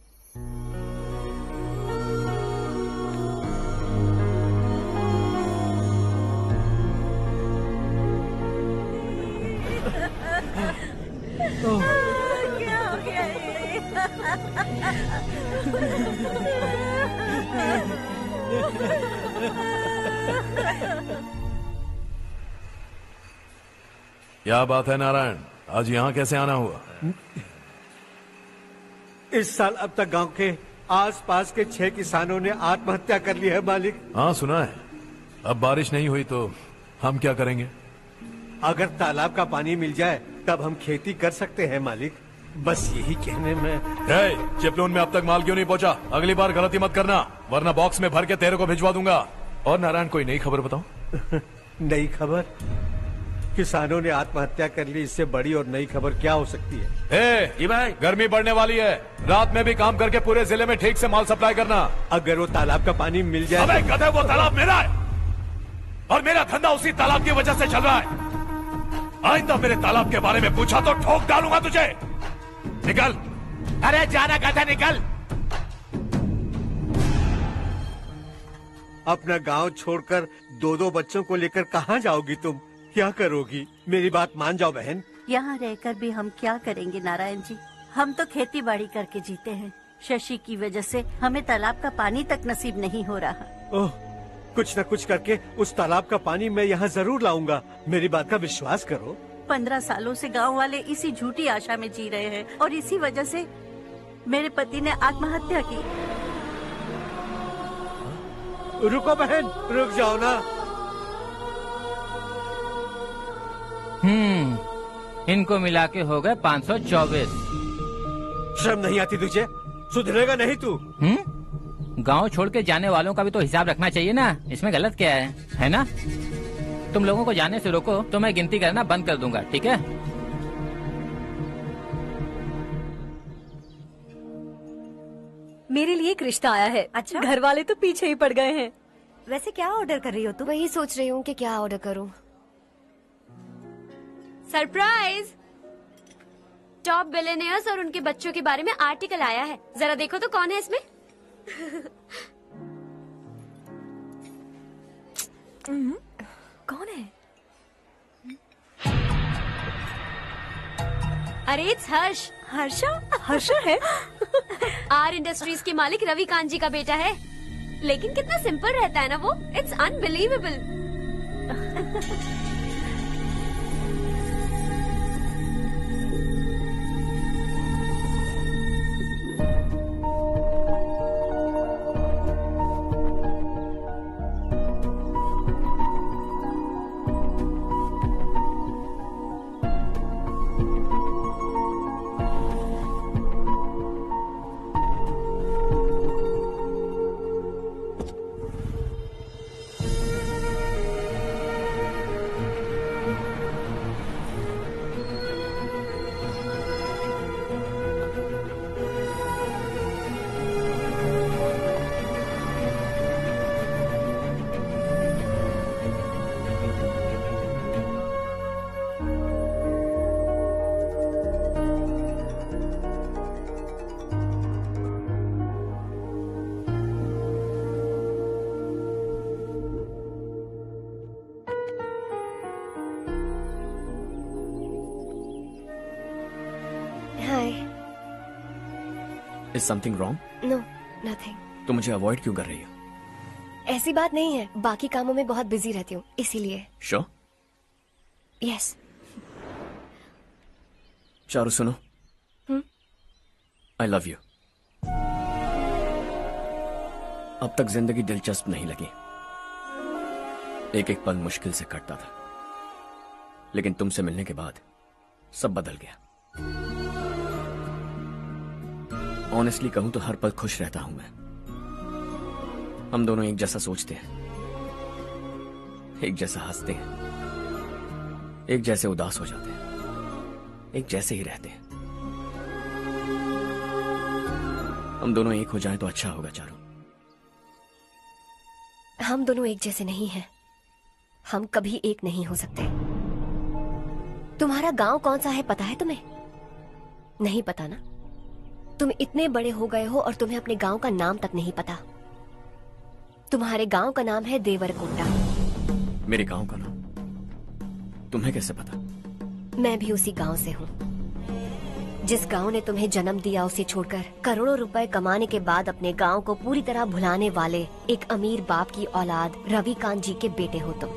क्या हो गया क्या बात है नारायण, आज यहाँ कैसे आना हुआ? इस साल अब तक गांव के आसपास के 6 किसानों ने आत्महत्या कर ली है मालिक। हाँ सुना है। अब बारिश नहीं हुई तो हम क्या करेंगे? अगर तालाब का पानी मिल जाए तब हम खेती कर सकते हैं मालिक। बस यही कहने में। चिपलून में अब तक माल क्यों नहीं पहुंचा? अगली बार गलती मत करना, वरना बॉक्स में भर के तेरे को भिजवा दूंगा। और नारायण, कोई नई खबर बताओ। नई खबर? किसानों ने आत्महत्या कर ली, इससे बड़ी और नई खबर क्या हो सकती है? ये भाई, गर्मी बढ़ने वाली है, रात में भी काम करके पूरे जिले में ठीक से माल सप्लाई करना। अगर वो तालाब का पानी मिल जाए। अबे गधे, वो तालाब मेरा है और मेरा धंधा उसी तालाब की वजह से चल रहा है। आइंदा मेरे तालाब के बारे में पूछा तो ठोक डालूंगा तुझे। निकल। अरे जाना गधा, निकल। अपना गांव छोड़कर 2-2 बच्चों को लेकर कहाँ जाओगी तुम? क्या करोगी? मेरी बात मान जाओ बहन। यहाँ रहकर भी हम क्या करेंगे नारायण जी? हम तो खेती बाड़ी करके जीते हैं। शशि की वजह से हमें तालाब का पानी तक नसीब नहीं हो रहा। ओह, कुछ न कुछ करके उस तालाब का पानी मैं यहाँ जरूर लाऊंगा। मेरी बात का विश्वास करो। 15 सालों से गांव वाले इसी झूठी आशा में जी रहे हैं और इसी वजह से मेरे पति ने आत्महत्या की। रुको बहन, रुक जाओ ना। इनको मिला के हो गए 524। शर्म नहीं आती तुझे? सुधरेगा नहीं तू? गांव छोड़ के जाने वालों का भी तो हिसाब रखना चाहिए ना। इसमें गलत क्या है ना? तुम लोगों को जाने से रोको तो मैं गिनती करना बंद कर दूंगा, ठीक है? मेरे लिए एक रिश्ता आया है। अच्छा? घर वाले तो पीछे ही पड़ गए हैं। वैसे क्या ऑर्डर कर रही हो तुम? वही सोच रही हूँ कि क्या ऑर्डर करूँ। सरप्राइज! टॉप बिलियनियर्स और उनके बच्चों के बारे में आर्टिकल आया है। जरा देखो तो कौन है इसमें। कौन है? अरे इट्स हर्ष। हर्षा है? आर इंडस्ट्रीज के मालिक रवि कांत जी का बेटा है। लेकिन कितना सिंपल रहता है ना वो। It's unbelievable. Is something wrong? No, nothing. तो मुझे अवॉइड क्यों कर रही हो? ऐसी बात नहीं है, बाकी कामों में बहुत बिजी रहती हूँ इसीलिए। Sure? Yes. चारू सुनो। I love you. अब तक जिंदगी दिलचस्प नहीं लगी। एक एक पल मुश्किल से कटता था, लेकिन तुमसे मिलने के बाद सब बदल गया। ऑनेस्टली कहूं तो हर पल खुश रहता हूं मैं। हम दोनों एक जैसा सोचते हैं, एक जैसा हंसते हैं, एक जैसे उदास हो जाते हैं, एक जैसे ही रहते हैं। हम दोनों एक हो जाएं तो अच्छा होगा चारू। हम दोनों एक जैसे नहीं हैं। हम कभी एक नहीं हो सकते। तुम्हारा गांव कौन सा है पता है तुम्हें? नहीं पता ना? तुम इतने बड़े हो गए हो और तुम्हें अपने गांव का नाम तक नहीं पता। तुम्हारे गांव का नाम है देवरकोंडा। मेरे गांव का नाम तुम्हें कैसे पता? मैं भी उसी गांव से हूँ। जिस गांव ने तुम्हें जन्म दिया उसे छोड़कर करोड़ों रुपए कमाने के बाद अपने गांव को पूरी तरह भुलाने वाले एक अमीर बाप की औलाद रवि कांत जी के बेटे हो तुम।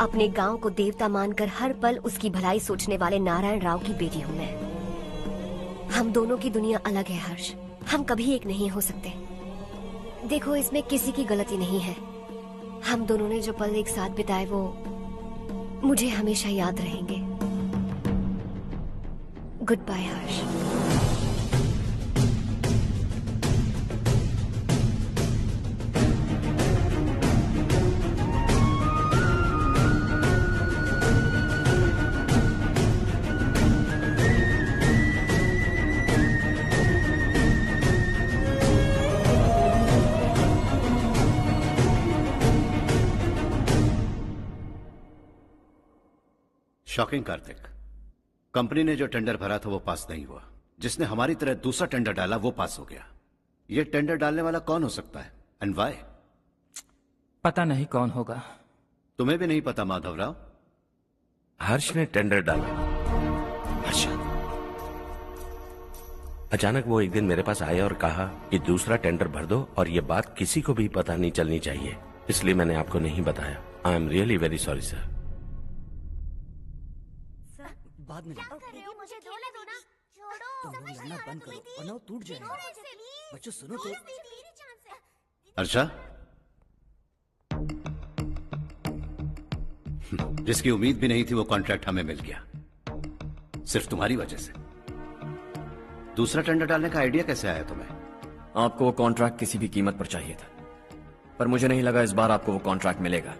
अपने गांव को देवता मानकर हर पल उसकी भलाई सोचने वाले नारायण राव की बेटी हूँ मैं। हम दोनों की दुनिया अलग है हर्ष, हम कभी एक नहीं हो सकते। देखो, इसमें किसी की गलती नहीं है। हम दोनों ने जो पल एक साथ बिताए वो मुझे हमेशा याद रहेंगे। गुड बाय हर्ष। शॉकिंग कार्तिक, कंपनी ने जो टेंडर भरा था वो पास नहीं हुआ। जिसने हमारी तरह दूसरा टेंडर डाला वो पास हो गया। ये टेंडर डालने वाला कौन हो सकता है एंड व्हाई? पता नहीं कौन होगा। तुम्हें भी नहीं पता माधवराव? हर्ष ने टेंडर डाला। हर्ष अचानक वो एक दिन मेरे पास आया और कहा कि दूसरा टेंडर भर दो और ये बात किसी को भी पता नहीं चलनी चाहिए, इसलिए मैंने आपको नहीं बताया। I am really very sorry sir. बाद में मुझे धोने दो ना। छोड़ो, तुम लोग लड़ना बंद करो वरना वो टूट जाएगा। बच्चों सुनो तो। अर्षा, जिसकी उम्मीद भी नहीं थी वो कॉन्ट्रैक्ट हमें मिल गया, सिर्फ तुम्हारी वजह से। दूसरा टेंडर डालने का आइडिया कैसे आया तुम्हें? आपको वो कॉन्ट्रैक्ट किसी भी कीमत पर चाहिए था, पर मुझे नहीं लगा इस बार आपको वो कॉन्ट्रैक्ट मिलेगा।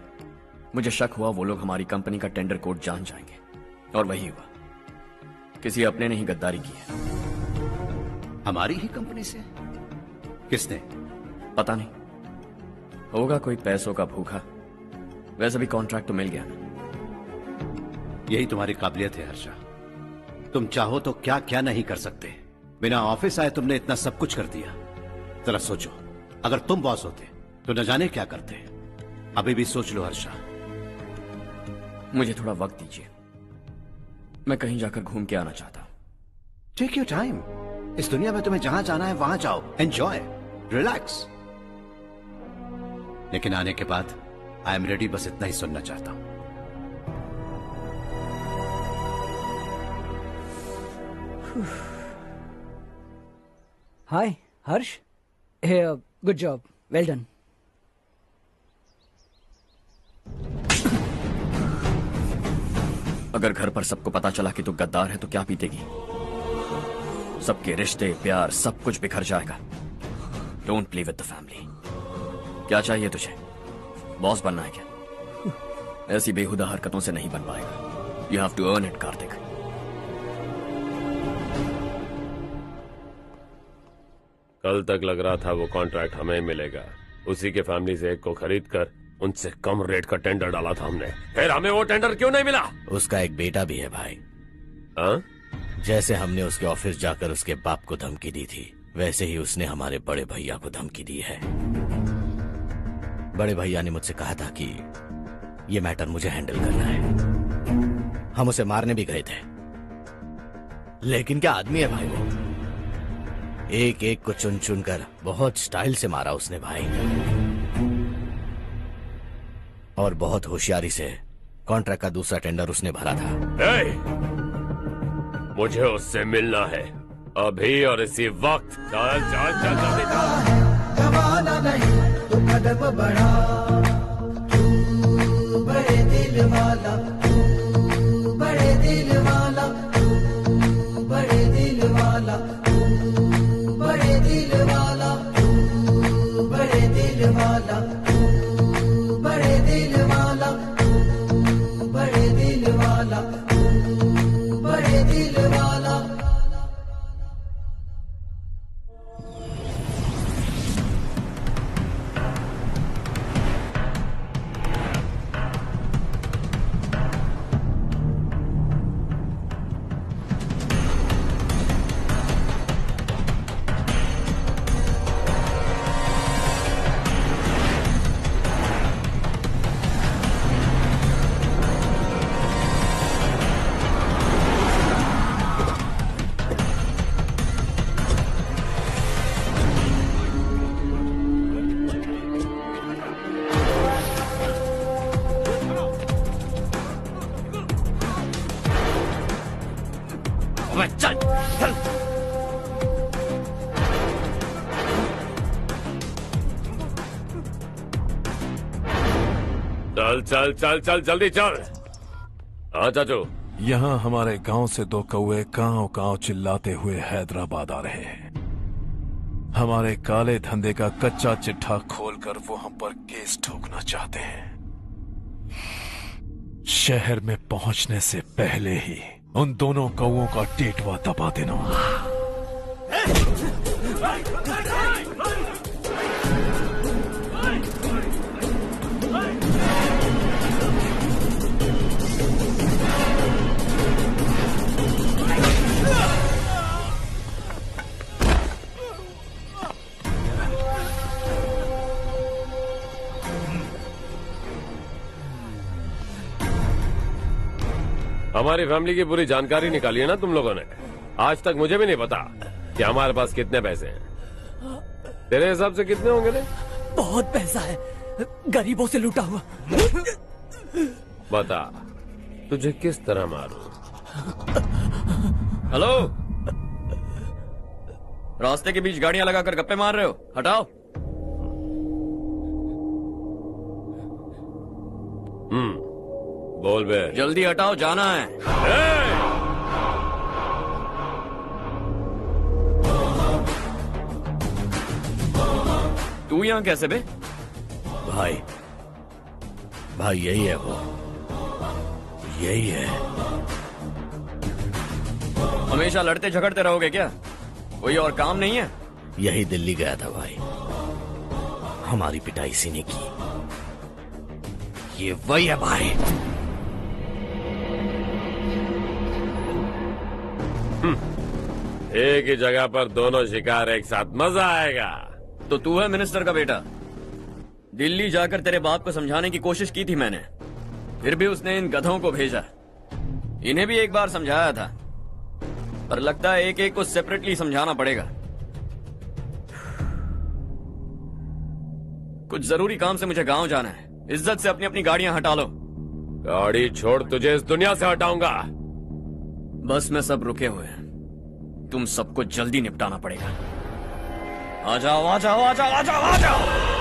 मुझे शक हुआ वो लोग हमारी कंपनी का टेंडर कोड जान जाएंगे, और वही हुआ। किसी अपने ने ही गद्दारी की है। हमारी ही कंपनी से? किसने? पता नहीं, होगा कोई पैसों का भूखा। वैसे भी कॉन्ट्रैक्ट तो मिल गया ना। यही तुम्हारी काबिलियत है हर्षा, तुम चाहो तो क्या क्या नहीं कर सकते। बिना ऑफिस आए तुमने इतना सब कुछ कर दिया। जरा सोचो, अगर तुम बॉस होते तो न जाने क्या करते। अभी भी सोच लो हर्षा। मुझे थोड़ा वक्त दीजिए, मैं कहीं जाकर घूम के आना चाहता हूं। Take your time. इस दुनिया में तुम्हें जहां जाना है वहां जाओ, एंजॉय, रिलैक्स। लेकिन आने के बाद आई एम रेडी, बस इतना ही सुनना चाहता हूं। Hi Harsh. Good job, well done. अगर घर पर सबको पता चला कि तू गद्दार है तो क्या पीतेगी? सबके रिश्ते, प्यार, सब कुछ बिखर जाएगा। Don't play with the family. क्या चाहिए तुझे? बॉस बनना है क्या? ऐसी बेहुदा हरकतों से नहीं बन पाएगा। You have to earn it Kartik. कल तक लग रहा था वो कॉन्ट्रैक्ट हमें मिलेगा। उसी के फैमिली से एक को खरीद कर उनसे कम रेट का टेंडर डाला था हमने, फिर हमें वो टेंडर क्यों नहीं मिला? उसका एक बेटा भी है भाई। हाँ? जैसे हमने उसके ऑफिस जाकर उसके बाप को धमकी दी थी, वैसे ही उसने हमारे बड़े भैया को धमकी दी है। बड़े भैया ने मुझसे कहा था कि ये मैटर मुझे हैंडल करना है। हम उसे मारने भी गए थे, लेकिन क्या आदमी है भाई वो। एक एक को चुन चुन कर बहुत स्टाइल से मारा उसने भाई, और बहुत होशियारी से कॉन्ट्रैक्ट का दूसरा टेंडर उसने भरा था। मुझे उससे मिलना है अभी और इसी वक्त। चल चल चल जल्दी चल। जमाना नहीं तो कदम बढ़ा, तू बड़े दिल वाला, तू बड़े दिल वाला, तू बड़े दिल वाला, तू बड़े दिल वाला, तू बड़े दिल वाला, तू बड़े दिल वाला, तू बड़े दिल वाला, तू बड़े दिल वाला। मैं, चल चल। चल चल चल चल जल्दी चल। हाँ चाचू। यहाँ हमारे गांव से 2 कौवे गांव गांव चिल्लाते हुए हैदराबाद आ रहे हैं। हमारे काले धंधे का कच्चा चिट्ठा खोलकर वो हम पर केस ठोकना चाहते हैं। शहर में पहुंचने से पहले ही उन दोनों कौवों का टेटवा दबा देना। हमारी फैमिली की पूरी जानकारी निकाली है ना तुम लोगों ने। आज तक मुझे भी नहीं पता कि हमारे पास कितने पैसे हैं। तेरे हिसाब से कितने होंगे रे? बहुत पैसा है, गरीबों से लूटा हुआ। बता तुझे किस तरह मारूं? हेलो, रास्ते के बीच गाड़ियां लगाकर गप्पे मार रहे हो, हटाओ। बोल बे। जल्दी हटाओ, जाना है। तू यहां कैसे बे? भाई यही है वो, यही है। हमेशा लड़ते झगड़ते रहोगे क्या? कोई और काम नहीं है? यही दिल्ली गया था भाई, हमारी पिटाई इसी ने की। ये वही है भाई। एक ही जगह पर दोनों शिकार एक साथ, मजा आएगा। तो तू है मिनिस्टर का बेटा? दिल्ली जाकर तेरे बाप को समझाने की कोशिश की थी मैंने, फिर भी उसने इन गधों को भेजा। इन्हें भी एक बार समझाया था, पर लगता है एक एक को सेपरेटली समझाना पड़ेगा। कुछ जरूरी काम से मुझे गांव जाना है। इज्जत से अपनी अपनी गाड़ियां हटा लो। गाड़ी छोड़, तुझे इस दुनिया से हटाऊंगा। बस में सब रुके हुए हैं, तुम सबको जल्दी निपटाना पड़ेगा। आ जाओ आ जाओ आ जाओ आ जाओ आ जाओ।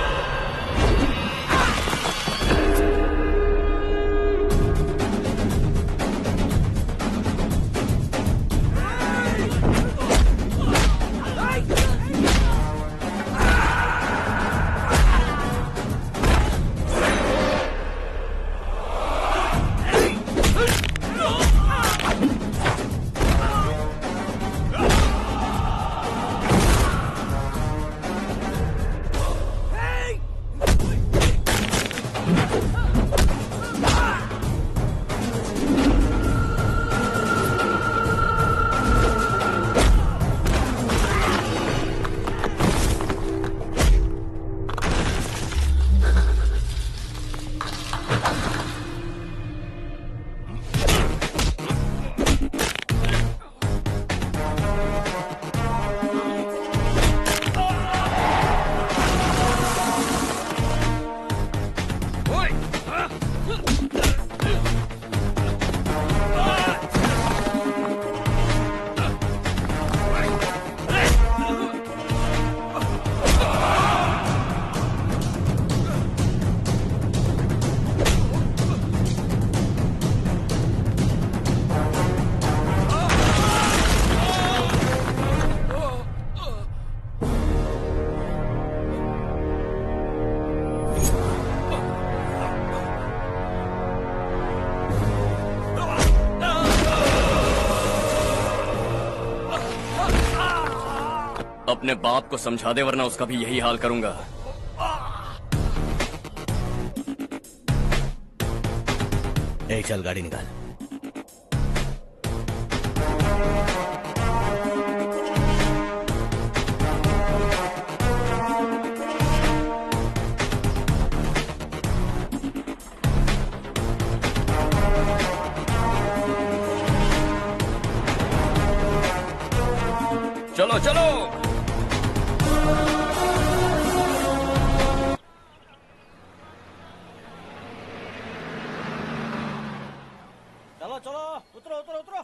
अपने बाप को समझा दे, वरना उसका भी यही हाल करूंगा। चल गाड़ी निकाल। चलो चलो। चलो चलो, उतरो उतरो उतरो।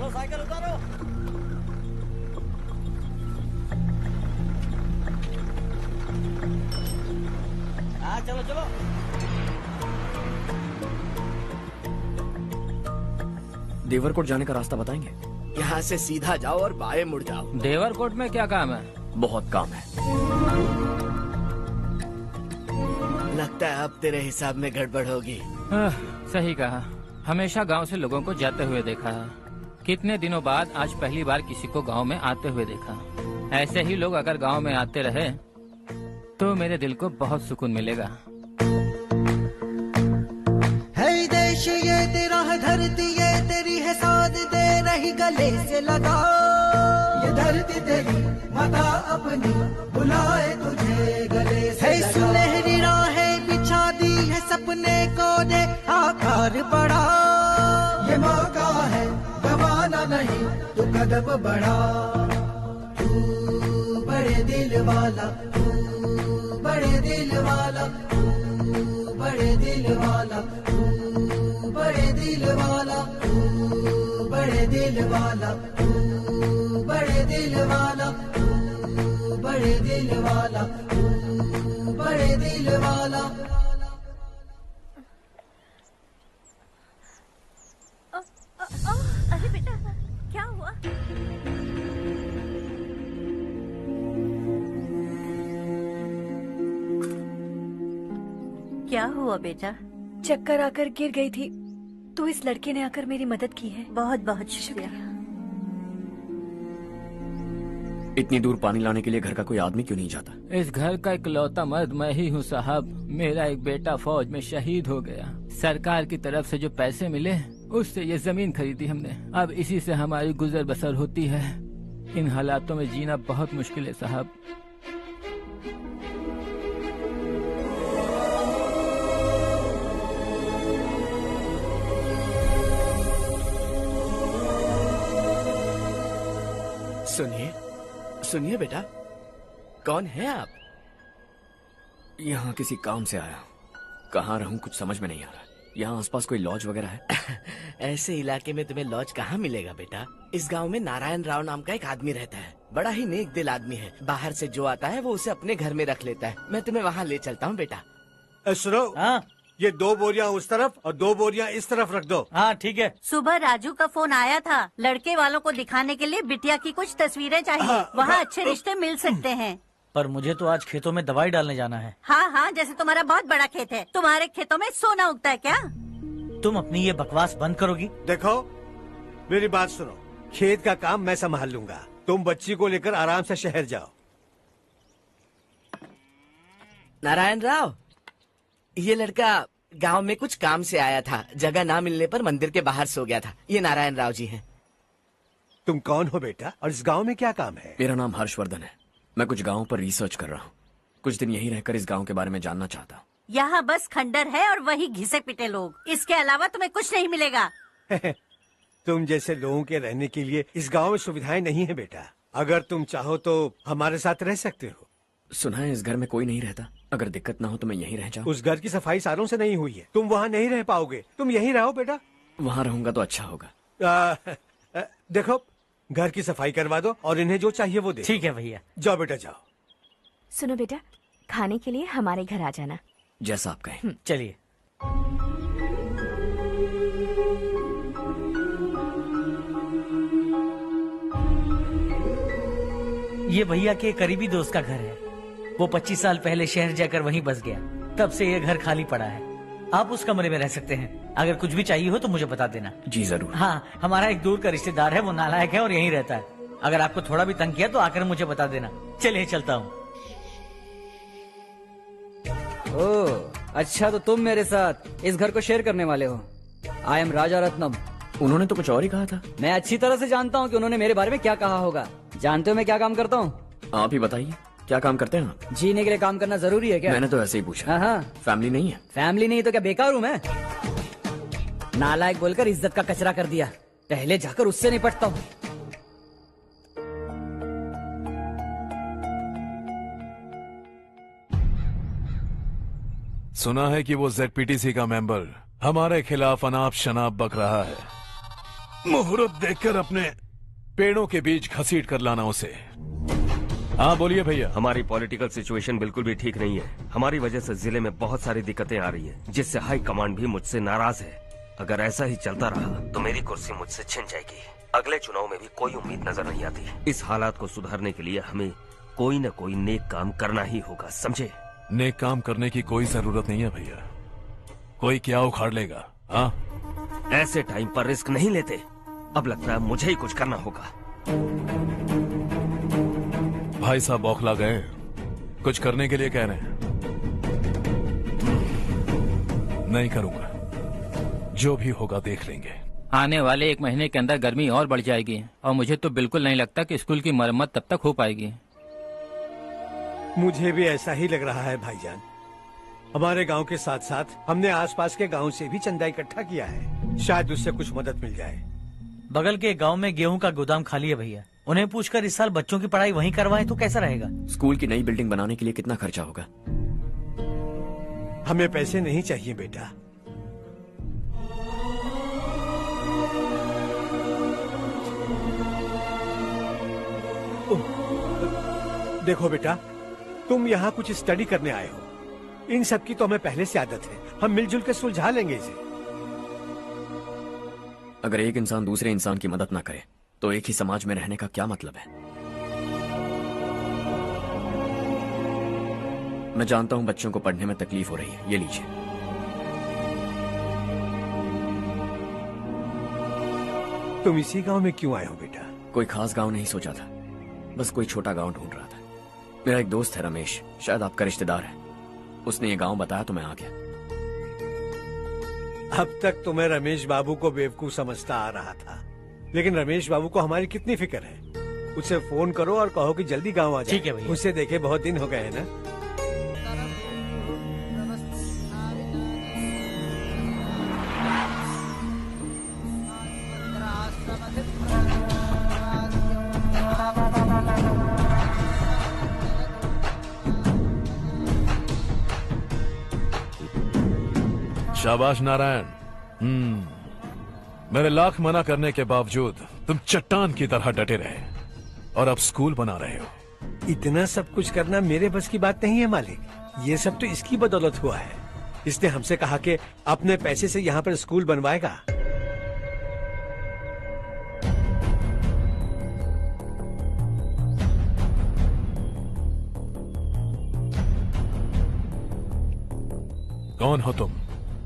चलो साइकिल उतारो। हाँ चलो चलो। देवरकोट जाने का रास्ता बताएंगे? यहाँ से सीधा जाओ और बाएं मुड़ जाओ। देवरकोट में क्या काम है? बहुत काम है। लगता है अब तेरे हिसाब में गड़बड़ होगी। सही कहा। हमेशा गांव से लोगों को जाते हुए देखा है। कितने दिनों बाद आज पहली बार किसी को गांव में आते हुए देखा। ऐसे ही लोग अगर गांव में आते रहे तो मेरे दिल को बहुत सुकून मिलेगा। है देश ये तेरा है, धरती ये तेरी है, साथ दे रही गले से लगा। ये धरती तेरी माता अपनी बुलाए तुझे गले से लगा। सुनहरी राहें बिछा दी है, सपने को दे आकार बड़ा। ये मौका है गवाना नहीं, तू कदम बढ़ा। तू बड़े दिल वाला, तू बड़े दिल वाला, तू बड़े दिल वाला, तू बड़े दिल वाला, तू बड़े दिल वाला, तू बड़े दिल वाला, तू बड़े दिल वाला, तू बड़े दिल वाला। अरे बेटा क्या हुआ? क्या हुआ बेटा? चक्कर आकर गिर गई थी तो इस लड़के ने आकर मेरी मदद की है। बहुत बहुत शुक्रिया। इतनी दूर पानी लाने के लिए घर का कोई आदमी क्यों नहीं जाता? इस घर का इकलौता मर्द मैं ही हूँ साहब। मेरा एक बेटा फौज में शहीद हो गया। सरकार की तरफ से जो पैसे मिले उससे ये जमीन खरीदी हमने। अब इसी से हमारी गुजर बसर होती है। इन हालातों में जीना बहुत मुश्किल है साहब। सुनिए सुनिए बेटा, कौन है आप? यहाँ किसी काम से आया। कहाँ रहूं कुछ समझ में नहीं आ रहा। यहाँ आसपास कोई लॉज वगैरह है? ऐसे इलाके में तुम्हें लॉज कहाँ मिलेगा बेटा? इस गांव में नारायण राव नाम का एक आदमी रहता है। बड़ा ही नेक दिल आदमी है। बाहर से जो आता है वो उसे अपने घर में रख लेता है। मैं तुम्हें वहाँ ले चलता हूँ बेटा। सुनो, ये 2 बोरियां उस तरफ और 2 बोरियां इस तरफ रख दो। हाँ ठीक है। सुबह राजू का फोन आया था। लड़के वालों को दिखाने के लिए बिटिया की कुछ तस्वीरें चाहिए। वहाँ अच्छे रिश्ते मिल सकते हैं। पर मुझे तो आज खेतों में दवाई डालने जाना है। हाँ हाँ, जैसे तुम्हारा बहुत बड़ा खेत है। तुम्हारे खेतों में सोना उगता है क्या? तुम अपनी ये बकवास बंद करोगी? देखो मेरी बात सुनो, खेत का काम मैं संभाल लूंगा। तुम बच्ची को लेकर आराम से शहर जाओ। नारायण राव, ये लड़का गांव में कुछ काम से आया था। जगह ना मिलने पर मंदिर के बाहर सो गया था। ये नारायण राव जी हैं। तुम कौन हो बेटा और इस गांव में क्या काम है? मेरा नाम हर्षवर्धन है। मैं कुछ गाँव पर रिसर्च कर रहा हूँ। कुछ दिन यहीं रहकर इस गाँव के बारे में जानना चाहता हूँ। यहाँ बस खंडर है और वही घिसे पिटे लोग। इसके अलावा तुम्हें कुछ नहीं मिलेगा। तुम जैसे लोगों के रहने के लिए इस गांव में सुविधाएं नहीं है बेटा। अगर तुम चाहो तो हमारे साथ रह सकते हो। सुना है इस घर में कोई नहीं रहता। अगर दिक्कत ना हो तो मैं यहीं रह जाऊँ। उस घर की सफाई सालों से नहीं हुई है। तुम वहाँ नहीं रह पाओगे। तुम यहीं रहो बेटा। वहाँ रहूंगा तो अच्छा होगा। देखो, घर की सफाई करवा दो और इन्हें जो चाहिए वो दे। ठीक है भैया। जाओ बेटा जाओ। सुनो बेटा, खाने के लिए हमारे घर आ जाना। जैसा आप कहें। चलिए। ये भैया के करीबी दोस्त का घर है। वो 25 साल पहले शहर जाकर वहीं बस गया। तब से ये घर खाली पड़ा है। आप उस कमरे में रह सकते हैं। अगर कुछ भी चाहिए हो तो मुझे बता देना। जी जरूर। हाँ, हमारा एक दूर का रिश्तेदार है। वो नालायक है और यहीं रहता है। अगर आपको थोड़ा भी तंग किया तो आकर मुझे बता देना। चलिए चलता हूँ। ओह अच्छा, तो तुम मेरे साथ इस घर को शेयर करने वाले हो। आई एम राजा रत्नम। उन्होंने तो कुछ और ही कहा था। मैं अच्छी तरह से जानता हूँ कि उन्होंने मेरे बारे में क्या कहा होगा। जानते हो मैं क्या काम करता हूँ? आप ही बताइए, क्या काम करते हैं आप? जीने के लिए काम करना जरूरी है क्या? मैंने तो ऐसे ही पूछा। हाँ। फैमिली नहीं है? फैमिली नहीं तो क्या बेकार हूँ मैं? नालायक बोलकर इज्जत का कचरा कर दिया। पहले जाकर उससे निपटता हूँ। सुना है कि वो ZPTC का मेंबर हमारे खिलाफ अनाप शनाप बक रहा है। मुहूर्त देखकर अपने पेड़ों के बीच घसीट कर लाना उसे। हाँ बोलिए भैया। हमारी पॉलिटिकल सिचुएशन बिल्कुल भी ठीक नहीं है। हमारी वजह से जिले में बहुत सारी दिक्कतें आ रही है, जिससे हाई कमांड भी मुझसे नाराज है। अगर ऐसा ही चलता रहा तो मेरी कुर्सी मुझसे छिन जाएगी। अगले चुनाव में भी कोई उम्मीद नजर नहीं आती। इस हालात को सुधारने के लिए हमें कोई न कोई नेक काम करना ही होगा, समझे? नेक काम करने की कोई जरूरत नहीं है भैया। कोई क्या उखाड़ लेगा? हाँ, ऐसे टाइम पर रिस्क नहीं लेते। अब लगता है मुझे ही कुछ करना होगा। भाई साहब बौखला गए, कुछ करने के लिए कह रहे हैं। नहीं करूंगा, जो भी होगा देख लेंगे। आने वाले 1 महीने के अंदर गर्मी और बढ़ जाएगी और मुझे तो बिल्कुल नहीं लगता कि स्कूल की मरम्मत तब तक हो पाएगी। मुझे भी ऐसा ही लग रहा है भाईजान। हमारे गांव के साथ साथ हमने आसपास के गांव से भी चंदा इकट्ठा किया है, शायद उससे कुछ मदद मिल जाए। बगल के गांव में गेहूं का गोदाम खाली है भैया, उन्हें पूछकर इस साल बच्चों की पढ़ाई वहीं करवाएं तो कैसा रहेगा? स्कूल की नई बिल्डिंग बनाने के लिए कितना खर्चा होगा? हमें पैसे नहीं चाहिए बेटा। देखो बेटा, तुम यहाँ कुछ स्टडी करने आए हो। इन सब की तो हमें पहले से आदत है, हम मिलजुल के सुलझा लेंगे इसे। अगर एक इंसान दूसरे इंसान की मदद ना करे तो एक ही समाज में रहने का क्या मतलब है? मैं जानता हूं बच्चों को पढ़ने में तकलीफ हो रही है, ये लीजिए। तुम इसी गांव में क्यों आए हो बेटा? कोई खास गांव नहीं सोचा था, बस कोई छोटा गांव ढूंढ रहा था। मेरा एक दोस्त है रमेश, शायद आपका रिश्तेदार है, उसने ये गांव बताया तो मैं आ गया। अब तक तो मैं रमेश बाबू को बेवकूफ समझता आ रहा था, लेकिन रमेश बाबू को हमारी कितनी फिक्र है। उसे फोन करो और कहो कि जल्दी गांव आ जाए। ठीक है भैया। उसे देखे बहुत दिन हो गए हैं ना। शाबाश नारायण। मेरे लाख मना करने के बावजूद तुम चट्टान की तरह डटे रहे और अब स्कूल बना रहे हो। इतना सब कुछ करना मेरे बस की बात नहीं है मालिक, ये सब तो इसकी बदौलत हुआ है। इसने हमसे कहा कि अपने पैसे से यहाँ पर स्कूल बनवाएगा। कौन हो तुम?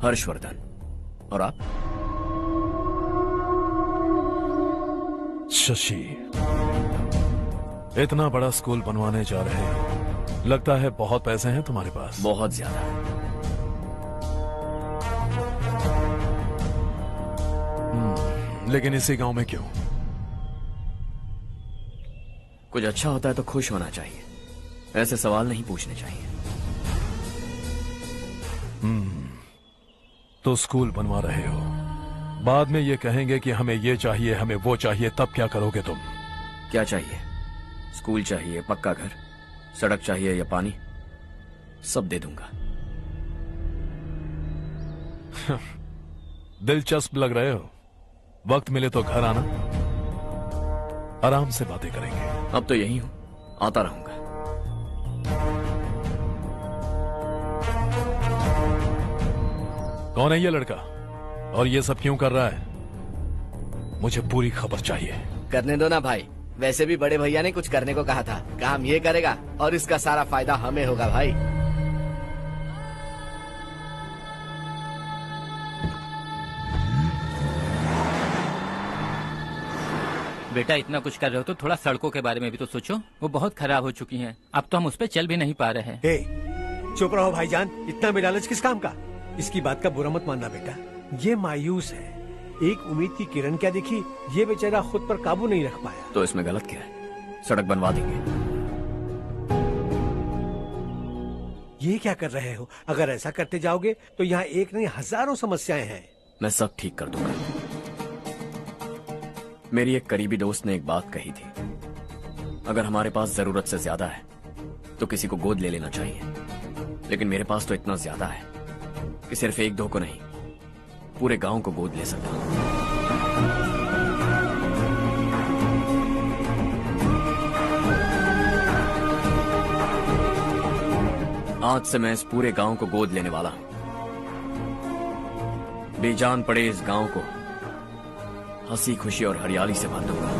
हर्षवर्धन। और आप? शशि। इतना बड़ा स्कूल बनवाने जा रहे हो, लगता है बहुत पैसे हैं तुम्हारे पास। बहुत ज्यादा। लेकिन इसी गांव में क्यों? कुछ अच्छा होता है तो खुश होना चाहिए, ऐसे सवाल नहीं पूछने चाहिए। तो स्कूल बनवा रहे हो, बाद में ये कहेंगे कि हमें ये चाहिए, हमें वो चाहिए, तब क्या करोगे तुम? क्या चाहिए? स्कूल चाहिए, पक्का घर, सड़क चाहिए या पानी, सब दे दूंगा। दिलचस्प लग रहे हो। वक्त मिले तो घर आना, आराम से बातें करेंगे। अब तो यही हूं, आता रहूंगा। कौन है ये लड़का और ये सब क्यों कर रहा है? मुझे पूरी खबर चाहिए। करने दो ना भाई, वैसे भी बड़े भैया ने कुछ करने को कहा था, काम ये करेगा और इसका सारा फायदा हमें होगा भाई। बेटा इतना कुछ कर रहे हो तो थोड़ा सड़कों के बारे में भी तो सोचो, वो बहुत खराब हो चुकी हैं। अब तो हम उस पर चल भी नहीं पा रहे हैं। चुप रहो भाईजान, इतना बेलालच किस काम का? इसकी बात का बुरा मत मानना बेटा, ये मायूस है। एक उम्मीद की किरण क्या दिखी, ये बेचारा खुद पर काबू नहीं रख पाया। तो इसमें गलत क्या है? सड़क बनवा देंगे। ये क्या कर रहे हो? अगर ऐसा करते जाओगे तो यहाँ एक नहीं हजारों समस्याएं हैं। मैं सब ठीक कर दूंगा। मेरी एक करीबी दोस्त ने एक बात कही थी, अगर हमारे पास जरूरत से ज्यादा है तो किसी को गोद ले लेना चाहिए, लेकिन मेरे पास तो इतना ज्यादा है कि सिर्फ एक दो को नहीं, पूरे गांव को गोद ले सकता हूं। आज से मैं इस पूरे गांव को गोद लेने वाला हूं। बेजान पड़े इस गांव को हंसी खुशी और हरियाली से भर दूंगा।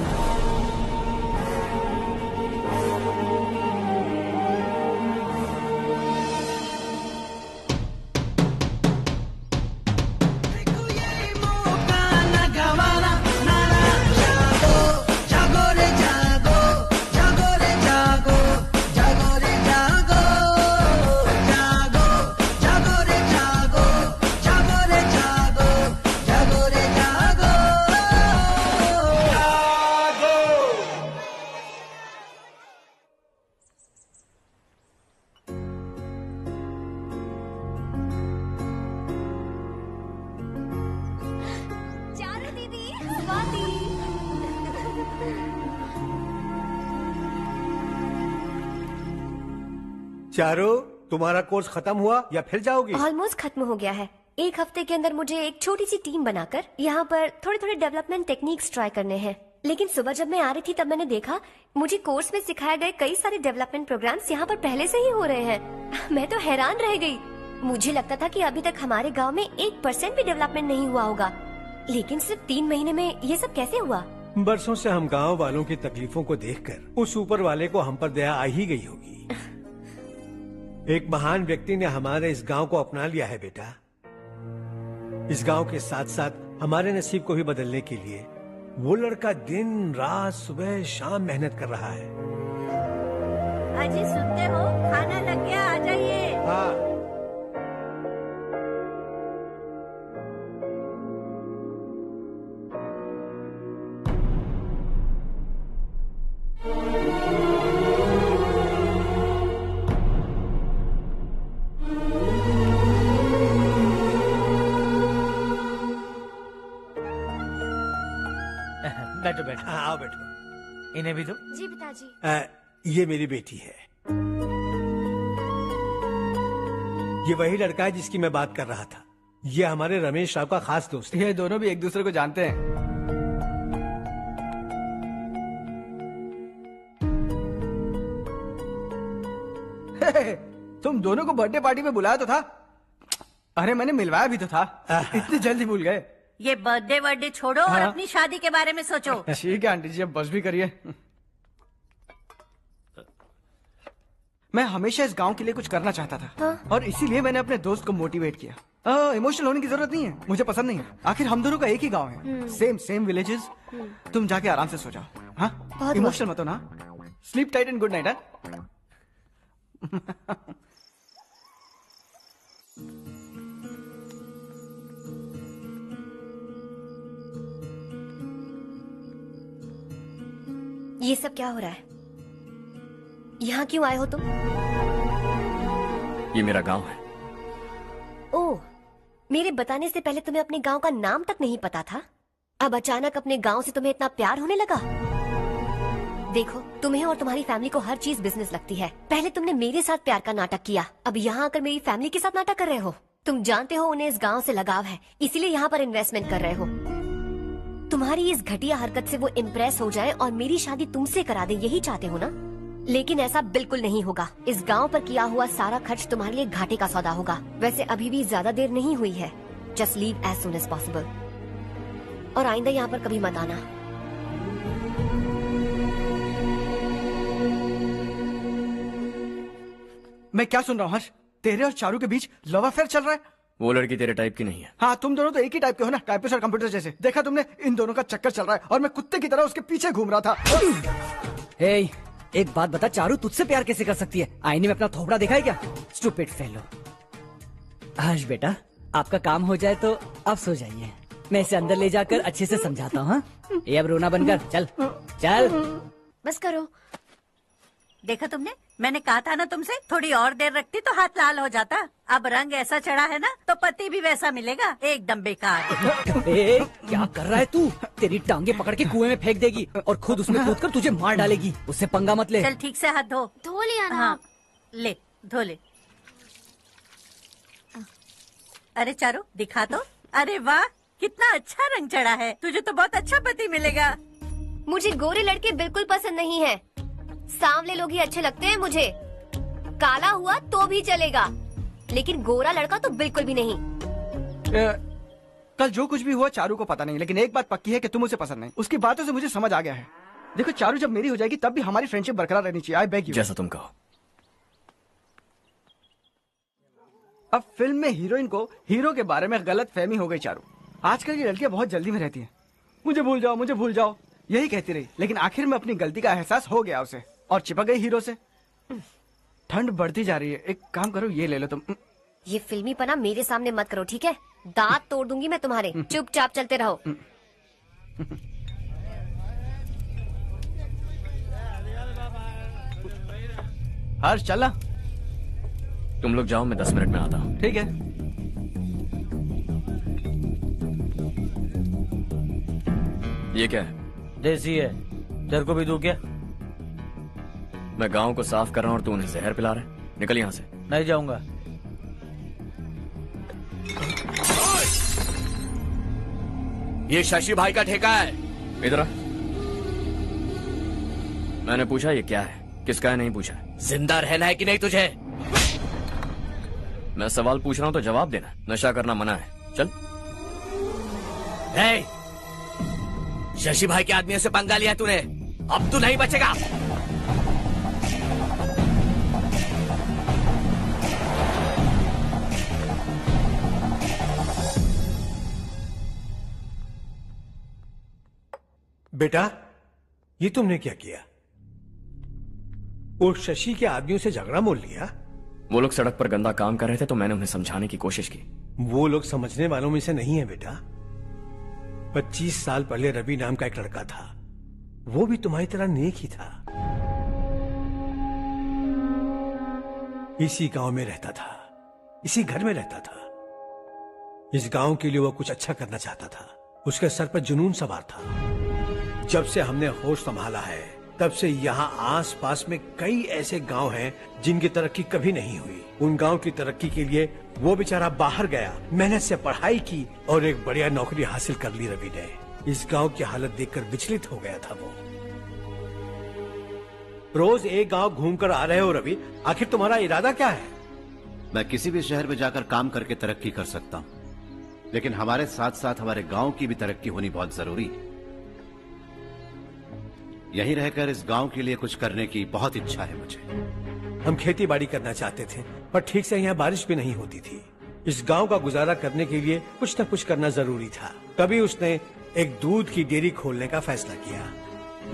चारों, तुम्हारा कोर्स खत्म हुआ या फिर जाओगी? ऑलमोस्ट खत्म हो गया है। एक हफ्ते के अंदर मुझे एक छोटी सी टीम बनाकर यहाँ पर थोड़े थोड़े डेवलपमेंट टेक्निक्स ट्राई करने हैं। लेकिन सुबह जब मैं आ रही थी तब मैंने देखा मुझे कोर्स में सिखाए गए कई सारे डेवलपमेंट प्रोग्राम्स यहाँ पर पहले से ही हो रहे हैं। मैं तो हैरान रह गई। मुझे लगता था कि अभी तक हमारे गाँव में 1% भी डेवलपमेंट नहीं हुआ होगा, लेकिन सिर्फ 3 महीने में ये सब कैसे हुआ? बरसों से हम गांव वालों की तकलीफों को देखकर उस ऊपर वाले को हम पर दया आ ही गई होगी। एक महान व्यक्ति ने हमारे इस गांव को अपना लिया है बेटा। इस गांव के साथ साथ हमारे नसीब को भी बदलने के लिए वो लड़का दिन रात सुबह शाम मेहनत कर रहा है। अजी सुनते हो, खाना लग गया, आ जाइए। हाँ। बैठो बैठो। आओ बैठो। इन्हें भी दो। जी पिताजी। ये मेरी बेटी है। ये वही लड़का है जिसकी मैं बात कर रहा था। ये हमारे रमेश राव का खास दोस्त है। ये दोनों भी एक दूसरे को जानते हैं। तुम दोनों को बर्थडे पार्टी में बुलाया तो था। अरे मैंने मिलवाया भी तो था। इतनी जल्दी भूल गए। ये बर्थडे छोड़ो और अपनी शादी के बारे में सोचो। ठीक है आंटी जी, अब बस भी करिए। मैं हमेशा इस गांव के लिए कुछ करना चाहता था। हाँ? और इसीलिए मैंने अपने दोस्त को मोटिवेट किया। इमोशनल होने की जरूरत नहीं है, मुझे पसंद नहीं है। आखिर हम दोनों का एक ही गांव है, सेम विलेजेस। तुम जाके आराम से सो जाओ। हाँ, इमोशनल मत हो ना। Sleep tight and good night. ये सब क्या हो रहा है? यहाँ क्यों आए हो तुम? ये मेरा गांव है। ओह, मेरे बताने से पहले तुम्हें अपने गांव का नाम तक नहीं पता था? अब अचानक अपने गांव से तुम्हें इतना प्यार होने लगा? देखो, तुम्हें और तुम्हारी फैमिली को हर चीज बिजनेस लगती है। पहले तुमने मेरे साथ प्यार का नाटक किया, अब यहाँ आकर मेरी फैमिली के साथ नाटक कर रहे हो। तुम जानते हो उन्हें इस गांव से लगाव है, इसीलिए यहाँ पर इन्वेस्टमेंट कर रहे हो। तुम्हारी इस घटिया हरकत से वो इम्प्रेस हो जाए और मेरी शादी तुमसे करा दे, यही चाहते हो ना? लेकिन ऐसा बिल्कुल नहीं होगा। इस गांव पर किया हुआ सारा खर्च तुम्हारे लिए घाटे का सौदा होगा। वैसे अभी भी ज्यादा देर नहीं हुई है। Just leave as soon as possible. और आइंदा यहाँ पर कभी मत आना। मैं क्या सुन रहा हूँ हर्ष? तेरे और चारू के बीच लव अफेयर चल रहा है? वो लड़की तेरे टाइप की नहीं है। हाँ, तुम दोनों तो एक ही टाइप के हो ना, टाइपिस्ट और कंप्यूटर जैसे। देखा तुमने, इन दोनों का चक्कर चल रहा है और मैं कुत्ते की तरह उसके पीछे घूम रहा था। हे, एक बात बता, चारू तुझसे प्यार कैसे कर सकती है? आईने में अपना थोबड़ा देखा है क्या? Stupid fellow. हर्ष बेटा, आपका काम हो जाए तो अब सो जाइए। मैं इसे अंदर ले जाकर अच्छे से समझाता हूँ। ये अब रोना बनकर चल चल। बस करो। देखा तुमने, मैंने कहा था ना तुमसे, थोड़ी और देर रखती तो हाथ लाल हो जाता। अब रंग ऐसा चढ़ा है ना तो पति भी वैसा मिलेगा। एकदम बेकार। क्या कर रहा है तू? तेरी टांगे पकड़ के कुएं में फेंक देगी और खुद उसमें कूदकर तुझे मार डालेगी। उससे पंगा मत ले। चल ठीक से हाथ धो। धो लिया ना। हाँ, ले धो ले। अरे चारू दिखा तो। अरे वाह, कितना अच्छा रंग चढ़ा है। तुझे तो बहुत अच्छा पति मिलेगा। मुझे गोरे लड़के बिल्कुल पसंद नहीं है। सांवले लोग ही अच्छे लगते हैं मुझे। काला हुआ तो भी चलेगा, लेकिन गोरा लड़का तो बिल्कुल भी नहीं। कल जो कुछ भी हुआ चारू को पता नहीं, लेकिन एक बात पक्की है कि तुम उसे पसंद नहीं। उसकी बातों से मुझे समझ आ गया है। देखो चारू जब मेरी हो जाएगी तब भी हमारी फ्रेंडशिप बरकरार रहनी चाहिए। I beg you. जैसा तुम कहो। अब फिल्म में हीरोइन को हीरो के बारे में गलत फहमी हो गई चारू। आजकल की लड़कियां बहुत जल्दी में रहती हैं। मुझे भूल जाओ, मुझे भूल जाओ, यही कहती रही, लेकिन आखिर में अपनी गलती का एहसास हो गया उसे और चिपक गई हीरो से। ठंड बढ़ती जा रही है, एक काम करो ये ले लो तुम। ये फिल्मी पना मेरे सामने मत करो, ठीक है? दांत तोड़ दूंगी मैं तुम्हारे। चुपचाप चलते रहो। हर्ष चला। तुम लोग जाओ, मैं 10 मिनट में आता हूँ। ठीक है। ये क्या है? देसी है। तेरे को भी दूं क्या? मैं गांव को साफ कर रहा हूँ और तू उन्हें जहर पिला रहा है। निकल यहाँ से। नहीं जाऊंगा। ये शशि भाई का ठेका है। इधर आ। मैंने पूछा ये क्या है, किसका है नहीं पूछा। जिंदा रहना है कि नहीं तुझे? मैं सवाल पूछ रहा हूं तो जवाब देना। नशा करना मना है। चल। शशि भाई के आदमियों से पंगा लिया तूने, अब तू नहीं बचेगा। बेटा, ये तुमने क्या किया? वो शशि के आदमियों से झगड़ा मोल लिया? वो लोग सड़क पर गंदा काम कर रहे थे तो मैंने उन्हें समझाने की कोशिश की। वो लोग समझने वालों में से नहीं है बेटा। 25 साल पहले रवि नाम का एक लड़का था, वो भी तुम्हारी तरह नेक ही था। इसी गांव में रहता था, इसी घर में रहता था। इस गांव के लिए वो कुछ अच्छा करना चाहता था। उसके सर पर जुनून सवार था। जब से हमने होश संभाला है तब से यहाँ आस पास में कई ऐसे गांव हैं जिनकी तरक्की कभी नहीं हुई। उन गांव की तरक्की के लिए वो बेचारा बाहर गया, मेहनत से पढ़ाई की और एक बढ़िया नौकरी हासिल कर ली रवि ने। इस गांव की हालत देखकर विचलित हो गया था वो। रोज एक गांव घूमकर आ रहे हो रवि, आखिर तुम्हारा इरादा क्या है? मैं किसी भी शहर में जाकर काम करके तरक्की कर सकता हूँ, लेकिन हमारे साथ साथ हमारे गांव की भी तरक्की होनी बहुत जरूरी है। यहीं रहकर इस गांव के लिए कुछ करने की बहुत इच्छा है मुझे। हम खेती बाड़ी करना चाहते थे, पर ठीक से यहाँ बारिश भी नहीं होती थी। इस गांव का गुजारा करने के लिए कुछ न कुछ करना जरूरी था। तभी उसने एक दूध की डेयरी खोलने का फैसला किया।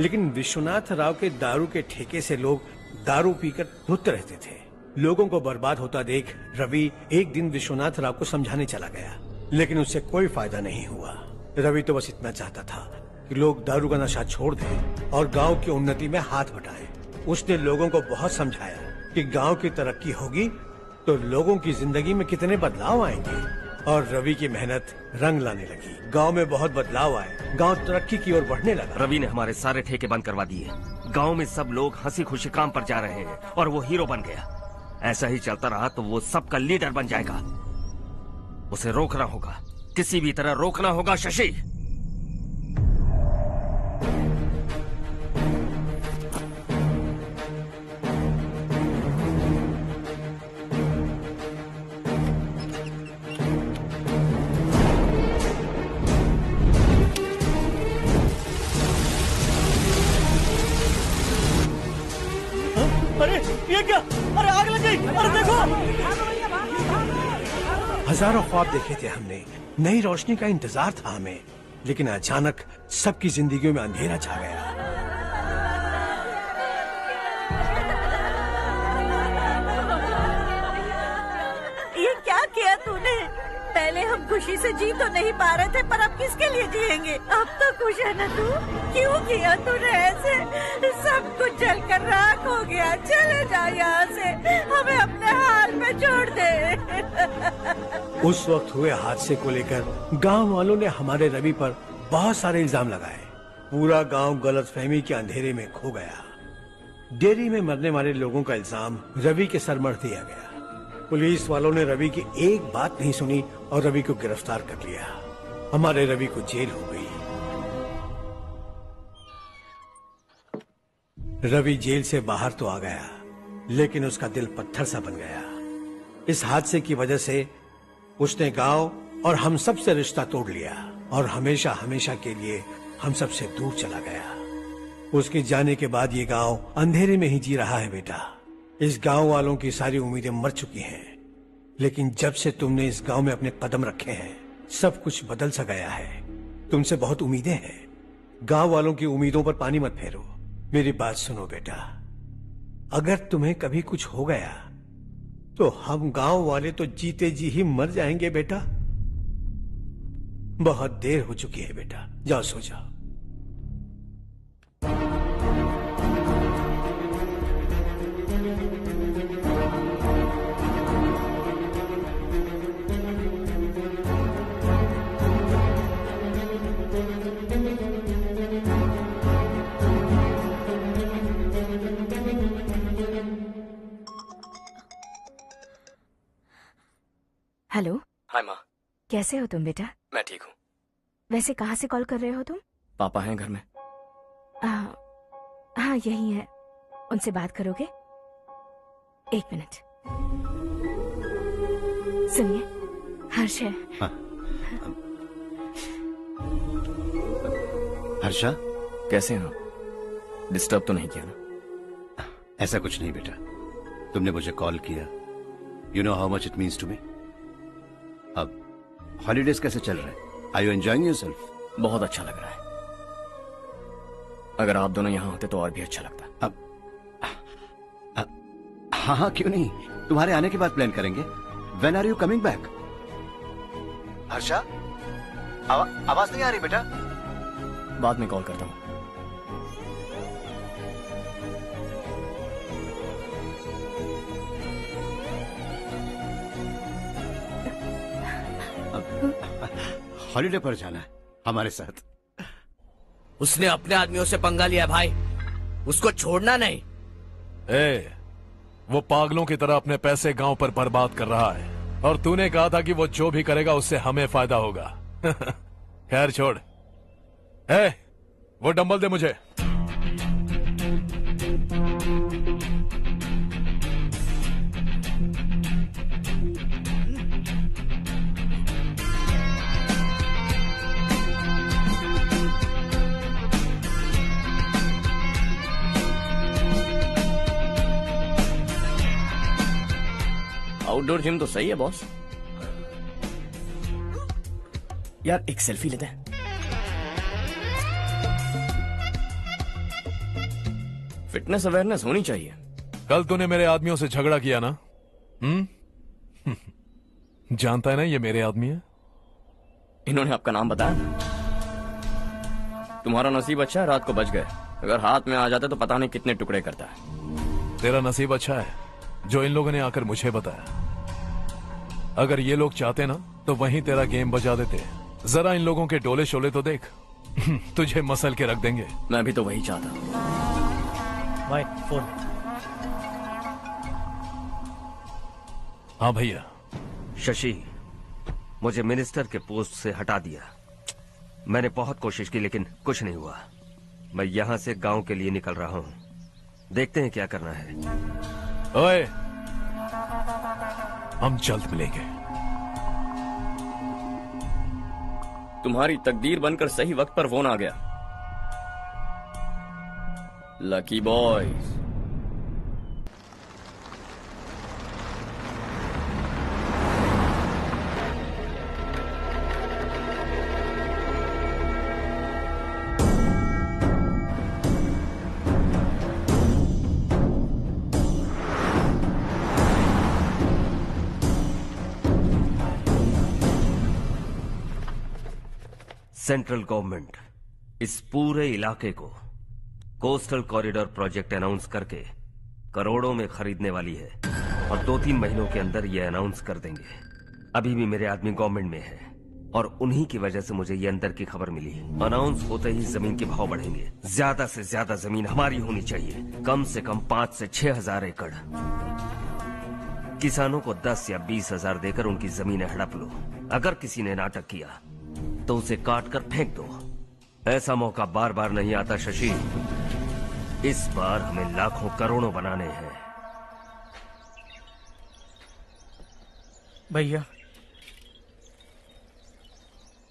लेकिन विश्वनाथ राव के दारू के ठेके से लोग दारू पीकर धुत रहते थे। लोगों को बर्बाद होता देख रवि एक दिन विश्वनाथ राव को समझाने चला गया, लेकिन उससे कोई फायदा नहीं हुआ। रवि तो बस इतना चाहता था कि लोग दारू का नशा छोड़ दें और गांव की उन्नति में हाथ बटाएं। उसने लोगों को बहुत समझाया कि गांव की तरक्की होगी तो लोगों की जिंदगी में कितने बदलाव आएंगे, और रवि की मेहनत रंग लाने लगी। गांव में बहुत बदलाव आए, गांव तरक्की की ओर बढ़ने लगा। रवि ने हमारे सारे ठेके बंद करवा दिए। गांव में सब लोग हंसी खुशी काम पर जा रहे हैं और वो हीरो बन गया। ऐसा ही चलता रहा तो वो सबका लीडर बन जाएगा। उसे रोकना होगा, किसी भी तरह रोकना होगा शशि। अरे ये क्या? अरे आग लग गई! अरे देखो! हजारों ख्वाब देखे थे हमने, नई रोशनी का इंतजार था हमें, लेकिन अचानक सबकी जिंदगियों में अंधेरा छा गया। ये क्या किया तूने? पहले हम खुशी से जी तो नहीं पा रहे थे, पर अब किसके लिए जिएंगे? अब तो खुश है ना तू? क्यों किया तूने ऐसे? सब कुछ जलकर राख हो गया। चले जा यहाँ से, हमें अपने हाल में छोड़ दे। उस वक्त हुए हादसे को लेकर गांव वालों ने हमारे रवि पर बहुत सारे इल्जाम लगाए। पूरा गांव गलतफहमी के अंधेरे में खो गया। डेयरी में मरने वाले लोगों का इल्जाम रवि के सर मढ़ दिया गया। पुलिस वालों ने रवि की एक बात नहीं सुनी और रवि को गिरफ्तार कर लिया। हमारे रवि को जेल हो गई। रवि जेल से बाहर तो आ गया, लेकिन उसका दिल पत्थर सा बन गया। इस हादसे की वजह से उसने गांव और हम सब से रिश्ता तोड़ लिया और हमेशा हमेशा के लिए हम सब से दूर चला गया। उसके जाने के बाद ये गांव अंधेरे में ही जी रहा है बेटा। इस गांव वालों की सारी उम्मीदें मर चुकी हैं, लेकिन जब से तुमने इस गांव में अपने कदम रखे हैं सब कुछ बदल सा गया है। तुमसे बहुत उम्मीदें हैं। गांव वालों की उम्मीदों पर पानी मत फेरो। मेरी बात सुनो बेटा, अगर तुम्हें कभी कुछ हो गया तो हम गांव वाले तो जीते जी ही मर जाएंगे बेटा। बहुत देर हो चुकी है बेटा, जाओ सो जाओ। हेलो। हाय माँ। कैसे हो तुम बेटा? मैं ठीक हूँ। वैसे कहाँ से कॉल कर रहे हो तुम? पापा हैं घर में? हाँ यही है। उनसे बात करोगे? एक मिनट सुनिए, हर्ष है। हाँ। हर्षा, कैसे हैं आप? डिस्टर्ब तो नहीं किया ना? ऐसा कुछ नहीं बेटा, तुमने मुझे कॉल किया। You know how much it means to me. अब हॉलीडेज कैसे चल रहे हैं? Are you enjoying yourself? बहुत अच्छा लग रहा है। अगर आप दोनों यहाँ होते तो और भी अच्छा लगता। अब हाँ हाँ क्यों नहीं, तुम्हारे आने के बाद प्लान करेंगे। When are you coming back? Harsha, आवाज नहीं आ रही बेटा। बाद में कॉल करता हूँ। हॉलीडे पर जाना है हमारे साथ। उसने अपने आदमियों से पंगा लिया भाई, उसको छोड़ना नहीं। वो पागलों की तरह अपने पैसे गांव पर बर्बाद कर रहा है और तूने कहा था कि वो जो भी करेगा उससे हमें फायदा होगा। खैर छोड़। वो डंबल दे मुझे। आउटडोर जिम तो सही है बॉस। यार एक सेल्फी लेते हैं। फिटनेस अवेयरनेस होनी चाहिए। कल तूने मेरे आदमियों से झगड़ा किया ना? जानता है ना ये मेरे आदमी है। इन्होंने आपका नाम बताया? तुम्हारा नसीब अच्छा है रात को बच गए, अगर हाथ में आ जाते तो पता नहीं कितने टुकड़े करता है। तेरा नसीब अच्छा है जो इन लोगों ने आकर मुझे बताया। अगर ये लोग चाहते ना तो वहीं तेरा गेम बजा देते। जरा इन लोगों के डोले शोले तो देख। तुझे मसल के रख देंगे। मैं भी तो वही चाहता हूँ। भाई फोन। हाँ भैया। शशि, मुझे मिनिस्टर के पोस्ट से हटा दिया। मैंने बहुत कोशिश की लेकिन कुछ नहीं हुआ। मैं यहाँ से गांव के लिए निकल रहा हूँ। देखते हैं क्या करना है। ओए, हम जल्द मिलेंगे। तुम्हारी तकदीर बनकर सही वक्त पर फोन आ गया। Lucky boys. सेंट्रल गवर्नमेंट इस पूरे इलाके को कोस्टल कॉरिडोर प्रोजेक्ट अनाउंस करके करोड़ों में खरीदने वाली है और 2-3 महीनों के अंदर ये अनाउंस कर देंगे। अभी भी मेरे आदमी गवर्नमेंट में है और उन्हीं की वजह से मुझे ये अंदर की खबर मिली। अनाउंस होते ही जमीन के भाव बढ़ेंगे। ज्यादा से ज्यादा जमीन हमारी होनी चाहिए, कम से कम 5 से 6 हजार एकड़। किसानों को 10 या 20 हजार देकर उनकी जमीनें हड़प लो। अगर किसी ने नाटक किया तो उसे काट कर फेंक दो। ऐसा मौका बार बार नहीं आता शशि। इस बार हमें लाखों करोड़ों बनाने हैं। भैया,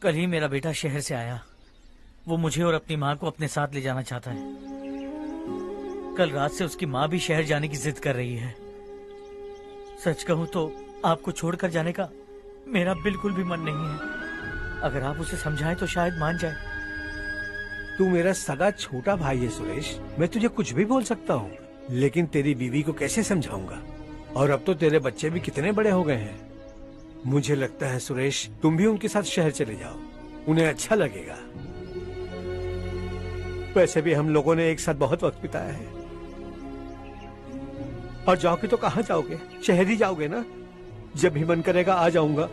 कल ही मेरा बेटा शहर से आया। वो मुझे और अपनी माँ को अपने साथ ले जाना चाहता है। कल रात से उसकी माँ भी शहर जाने की जिद कर रही है। सच कहूँ तो आपको छोड़कर जाने का मेरा बिल्कुल भी मन नहीं है। अगर आप उसे समझाएं तो शायद मान जाए। तू मेरा सगा छोटा भाई है सुरेश, मैं तुझे कुछ भी बोल सकता हूँ, लेकिन तेरी बीवी को कैसे समझाऊंगा? और अब तो तेरे बच्चे भी कितने बड़े हो गए हैं। मुझे लगता है सुरेश, तुम भी उनके साथ शहर चले जाओ, उन्हें अच्छा लगेगा। वैसे भी हम लोगों ने एक साथ बहुत वक्त बिताया है। और जाओगे तो कहाँ जाओगे? शहर ही जाओगे ना? जब भी मन करेगा आ जाऊंगा।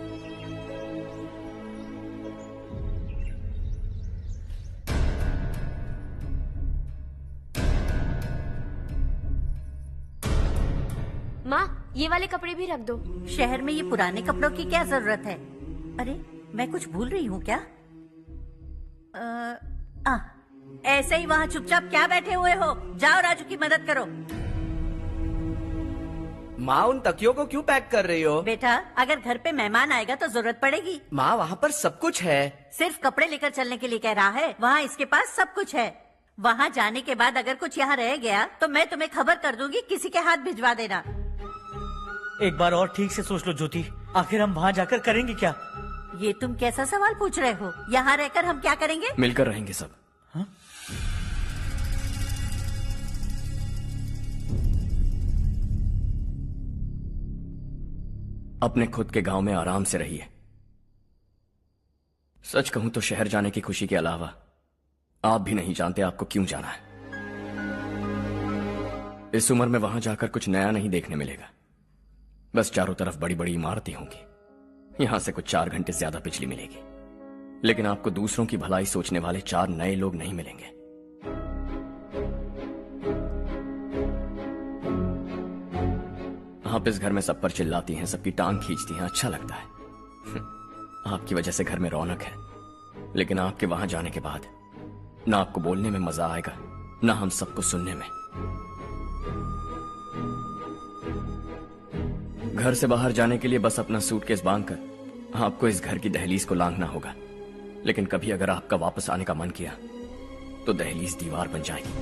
माँ, ये वाले कपड़े भी रख दो। शहर में ये पुराने कपड़ों की क्या जरूरत है? अरे, मैं कुछ भूल रही हूँ क्या? ऐसे ही वहाँ चुपचाप क्या बैठे हुए हो? जाओ राजू की मदद करो। माँ, उन तकियों को क्यों पैक कर रही हो? बेटा, अगर घर पे मेहमान आएगा तो जरूरत पड़ेगी। माँ, वहाँ पर सब कुछ है। सिर्फ कपड़े लेकर चलने के लिए कह रहा है? वहाँ इसके पास सब कुछ है। वहाँ जाने के बाद अगर कुछ यहाँ रह गया तो मैं तुम्हें खबर कर दूंगी, किसी के हाथ भिजवा देना। एक बार और ठीक से सोच लो ज्योति, आखिर हम वहाँ जाकर करेंगे क्या? ये तुम कैसा सवाल पूछ रहे हो? यहाँ रहकर हम क्या करेंगे? मिलकर रहेंगे सब। हाँ? अपने खुद के गांव में आराम से रहिए। सच कहूं तो शहर जाने की खुशी के अलावा आप भी नहीं जानते आपको क्यों जाना है। इस उम्र में वहां जाकर कुछ नया नहीं देखने मिलेगा। बस चारों तरफ बड़ी बड़ी इमारतें होंगी। यहां से कुछ 4 घंटे ज्यादा बिजली मिलेगी, लेकिन आपको दूसरों की भलाई सोचने वाले 4 नए लोग नहीं मिलेंगे। आप इस घर में सब पर चिल्लाती हैं, सबकी टांग खींचती हैं, अच्छा लगता है। आपकी वजह से घर में रौनक है, लेकिन आपके वहां जाने के बाद ना आपको बोलने में मजा आएगा, ना हम सबको सुनने में। घर से बाहर जाने के लिए बस अपना सूटकेस बांधकर आपको इस घर की दहलीज को लांघना होगा, लेकिन कभी अगर आपका वापस आने का मन किया तो दहलीज दीवार बन जाएगी।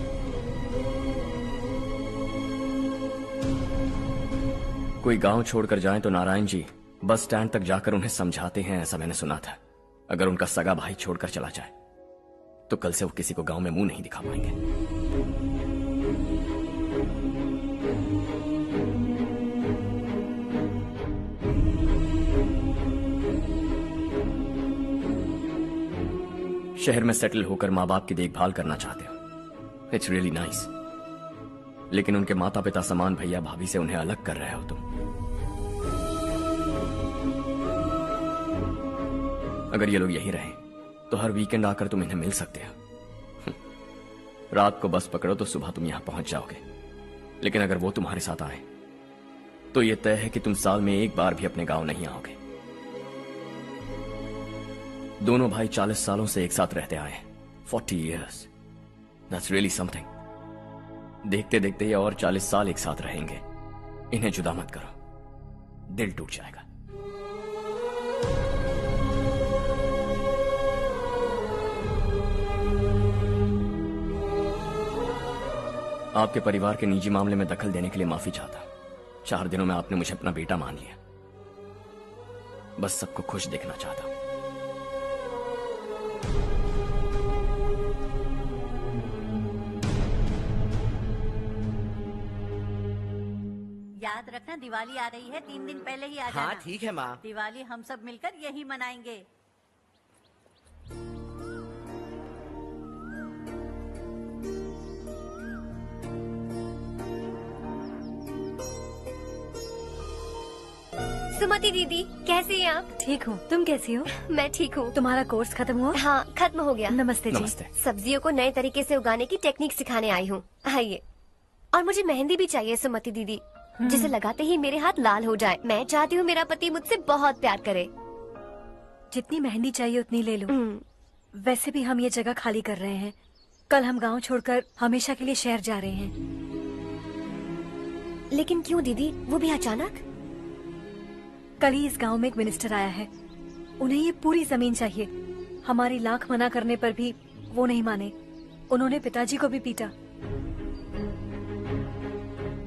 कोई गांव छोड़कर जाएं तो नारायण जी बस स्टैंड तक जाकर उन्हें समझाते हैं, ऐसा मैंने सुना था। अगर उनका सगा भाई छोड़कर चला जाए तो कल से वो किसी को गांव में मुंह नहीं दिखा पाएंगे। शहर में सेटल होकर माँ बाप की देखभाल करना चाहते हो, इट्स रियली नाइस, लेकिन उनके माता पिता समान भैया भाभी से उन्हें अलग कर रहे हो तुम। अगर ये लोग यही रहे तो हर वीकेंड आकर तुम इन्हें मिल सकते हो। रात को बस पकड़ो तो सुबह तुम यहां पहुंच जाओगे, लेकिन अगर वो तुम्हारे साथ आए तो ये तय है कि तुम साल में एक बार भी अपने गांव नहीं आओगे। दोनों भाई 40 सालों से एक साथ रहते आए, 40 years, that's really something। देखते देखते ये और 40 साल एक साथ रहेंगे। इन्हें जुदा मत करो, दिल टूट जाएगा। आपके परिवार के निजी मामले में दखल देने के लिए माफी चाहता। 4 दिनों में आपने मुझे अपना बेटा मान लिया। बस सबको खुश देखना चाहता। याद रखना, दिवाली आ रही है, 3 दिन पहले ही आ जाना। हाँ ठीक है माँ। दिवाली हम सब मिलकर यही मनाएंगे। सुमति दीदी, कैसे हैं आप? ठीक हूँ, तुम कैसी हो? मैं ठीक हूँ। तुम्हारा कोर्स खत्म हुआ? हाँ, खत्म हो गया। नमस्ते जी। नमस्ते। सब्जियों को नए तरीके से उगाने की टेक्निक सिखाने आई हूँ। आइए। और मुझे मेहंदी भी चाहिए सुमति दीदी, जिसे लगाते ही मेरे हाथ लाल हो जाए। मैं चाहती हूँ मेरा पति मुझसे बहुत प्यार करे। जितनी मेहंदी चाहिए उतनी ले लो। वैसे भी हम ये जगह खाली कर रहे हैं। कल हम गांव छोड़कर हमेशा के लिए शहर जा रहे हैं। लेकिन क्यों दीदी, वो भी अचानक? कल ही इस गांव में एक मिनिस्टर आया है, उन्हें ये पूरी जमीन चाहिए। हमारी लाख मना करने पर भी वो नहीं माने। उन्होंने पिताजी को भी पीटा।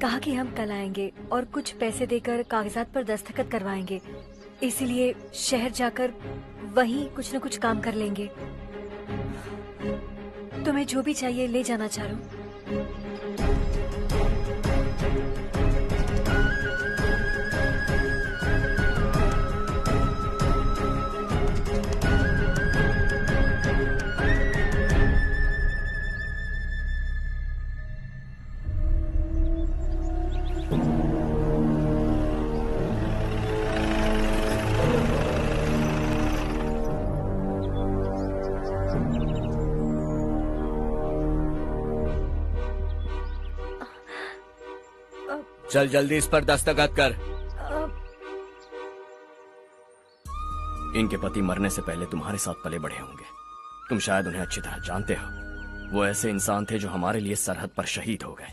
कहा कि हम कल आएंगे और कुछ पैसे देकर कागजात पर दस्तखत करवाएंगे। इसीलिए शहर जाकर वहीं कुछ न कुछ काम कर लेंगे। तुम्हें जो भी चाहिए ले जाना चारू। चल जल्दी इस पर दस्तखत कर। इनके पति मरने से पहले तुम्हारे साथ पले बढ़े होंगे। तुम शायद उन्हें अच्छी तरह जानते हो। वो ऐसे इंसान थे जो हमारे लिए सरहद पर शहीद हो गए।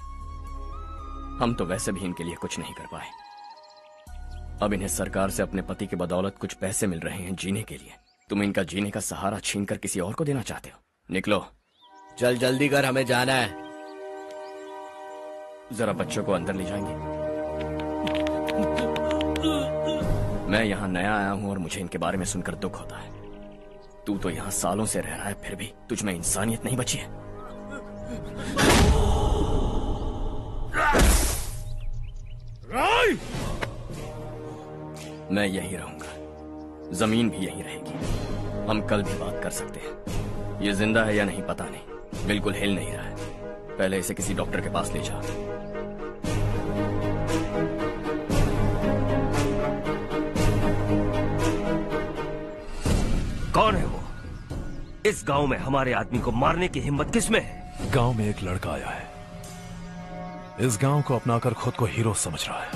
हम तो वैसे भी इनके लिए कुछ नहीं कर पाए। अब इन्हें सरकार से अपने पति की बदौलत कुछ पैसे मिल रहे हैं जीने के लिए। तुम इनका जीने का सहारा छीनकर किसी और को देना चाहते हो। निकलो। चल जल्दी कर, हमें जाना है। जरा बच्चों को अंदर ले जाएंगे। मैं यहाँ नया आया हूँ और मुझे इनके बारे में सुनकर दुख होता है। तू तो यहाँ सालों से रह रहा है, फिर भी तुझ में इंसानियत नहीं बची है। मैं यहीं रहूंगा, जमीन भी यहीं रहेगी। हम कल भी बात कर सकते हैं। ये जिंदा है या नहीं पता नहीं, बिल्कुल हिल नहीं रहा है। पहले इसे किसी डॉक्टर के पास ले जा। कौन है वो? इस गांव में हमारे आदमी को मारने की हिम्मत किसमें है? गांव में एक लड़का आया है, इस गांव को अपनाकर खुद को हीरो समझ रहा है।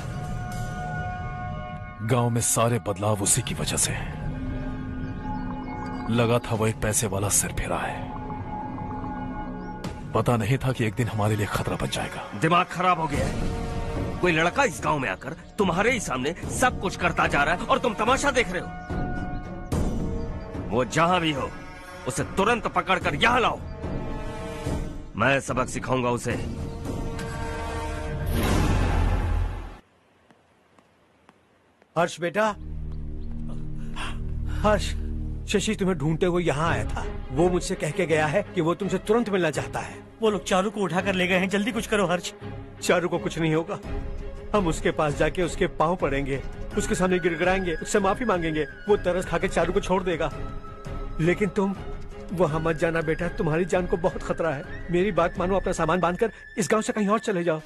गांव में सारे बदलाव उसी की वजह से हैं। लगा था वो एक पैसे वाला सिरफिरा है। पता नहीं था कि एक दिन हमारे लिए खतरा बन जाएगा। दिमाग खराब हो गया है। कोई लड़का इस गांव में आकर तुम्हारे ही सामने सब कुछ करता जा रहा है और तुम तमाशा देख रहे हो। वो जहां भी हो उसे तुरंत पकड़कर यहां लाओ। मैं सबक सिखाऊंगा उसे। हर्ष बेटा, हर्ष, शशि तुम्हें ढूंढते हुए यहाँ आया था। वो मुझसे कह के गया है कि वो तुमसे तुरंत मिलना चाहता है। वो लोग चारू को उठाकर ले गए हैं, जल्दी कुछ करो हर्ष। चारू को कुछ नहीं होगा। हम उसके पास जाके उसके पांव पड़ेंगे, उसके सामने गिड़गिड़ाएंगे, उससे माफी मांगेंगे। वो तरस खा के चारू को छोड़ देगा। लेकिन तुम वहां मत जाना बेटा, तुम्हारी जान को बहुत खतरा है। मेरी बात मानो, अपना सामान बांधकर इस गांव से कहीं और चले जाओ।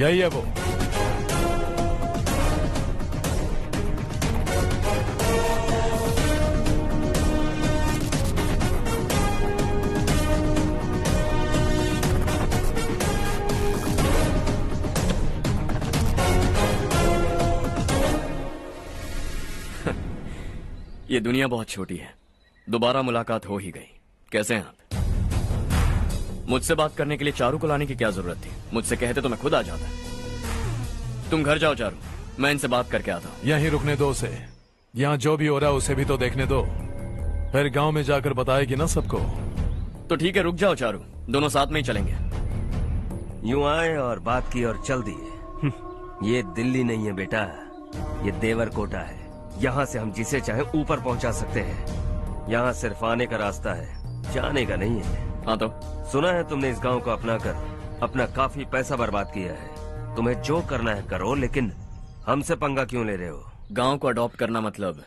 यही है वो। ये दुनिया बहुत छोटी है। दोबारा मुलाकात हो ही गई। कैसे हैं आप? मुझसे बात करने के लिए चारू को लाने की क्या जरूरत थी? मुझसे कहते तो मैं खुद आ जाता। तुम घर जाओ चारू, मैं इनसे बात करके आता हूँ। यहीं रुकने दो उसे। यहाँ जो भी हो रहा है उसे भी तो देखने दो, फिर गांव में जाकर बताएगी ना सबको। तो ठीक है, रुक जाओ चारू, दोनों साथ में ही चलेंगे। यूं आए और बात की और चल दिए। ये दिल्ली नहीं है बेटा, ये देवरकोटा है। यहाँ से हम जिसे चाहे ऊपर पहुँचा सकते हैं। यहाँ सिर्फ आने का रास्ता है, जाने का नहीं है। हाँ तो सुना है तुमने इस गांव को अपना कर अपना काफी पैसा बर्बाद किया है। तुम्हें जो करना है करो, लेकिन हमसे पंगा क्यों ले रहे हो? गांव को अडॉप्ट करना मतलब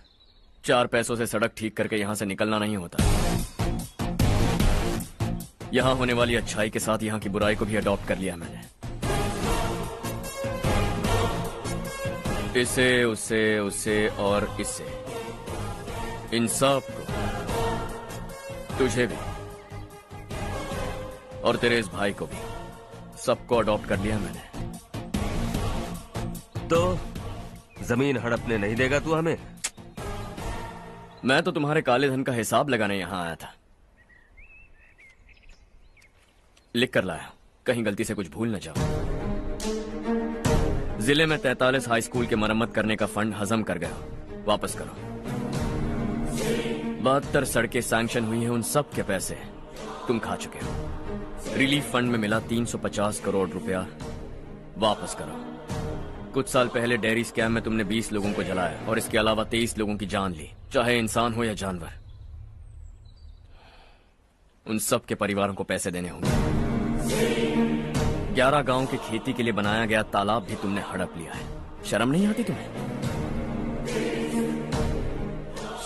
4 पैसों से सड़क ठीक करके यहाँ से निकलना नहीं होता। यहाँ होने वाली अच्छाई के साथ यहाँ की बुराई को भी अडॉप्ट कर लिया मैंने। इसे, उसे और इससे, इन सब को, तुझे भी और तेरे इस भाई को भी, सबको अडॉप्ट कर लिया मैंने। तो जमीन हड़पने नहीं देगा तू हमें? मैं तो तुम्हारे काले धन का हिसाब लगाने यहां आया था। लिख कर लाया, कहीं गलती से कुछ भूल न जाओ। जिले में 43 हाई स्कूल के मरम्मत करने का फंड हजम कर गया, वापस करो। 72 सड़कें सैंक्शन हुई हैं, उन सब के पैसे तुम खा चुके हो। रिलीफ फंड में मिला 350 करोड़ रुपया, वापस करो। कुछ साल पहले डेयरी स्कैम में तुमने 20 लोगों को जलाया और इसके अलावा 23 लोगों की जान ली, चाहे इंसान हो या जानवर। उन सब के परिवारों को पैसे देने होंगे। 11 गांव के खेती के लिए बनाया गया तालाब भी तुमने हड़प लिया है। शर्म नहीं आती तुम्हें?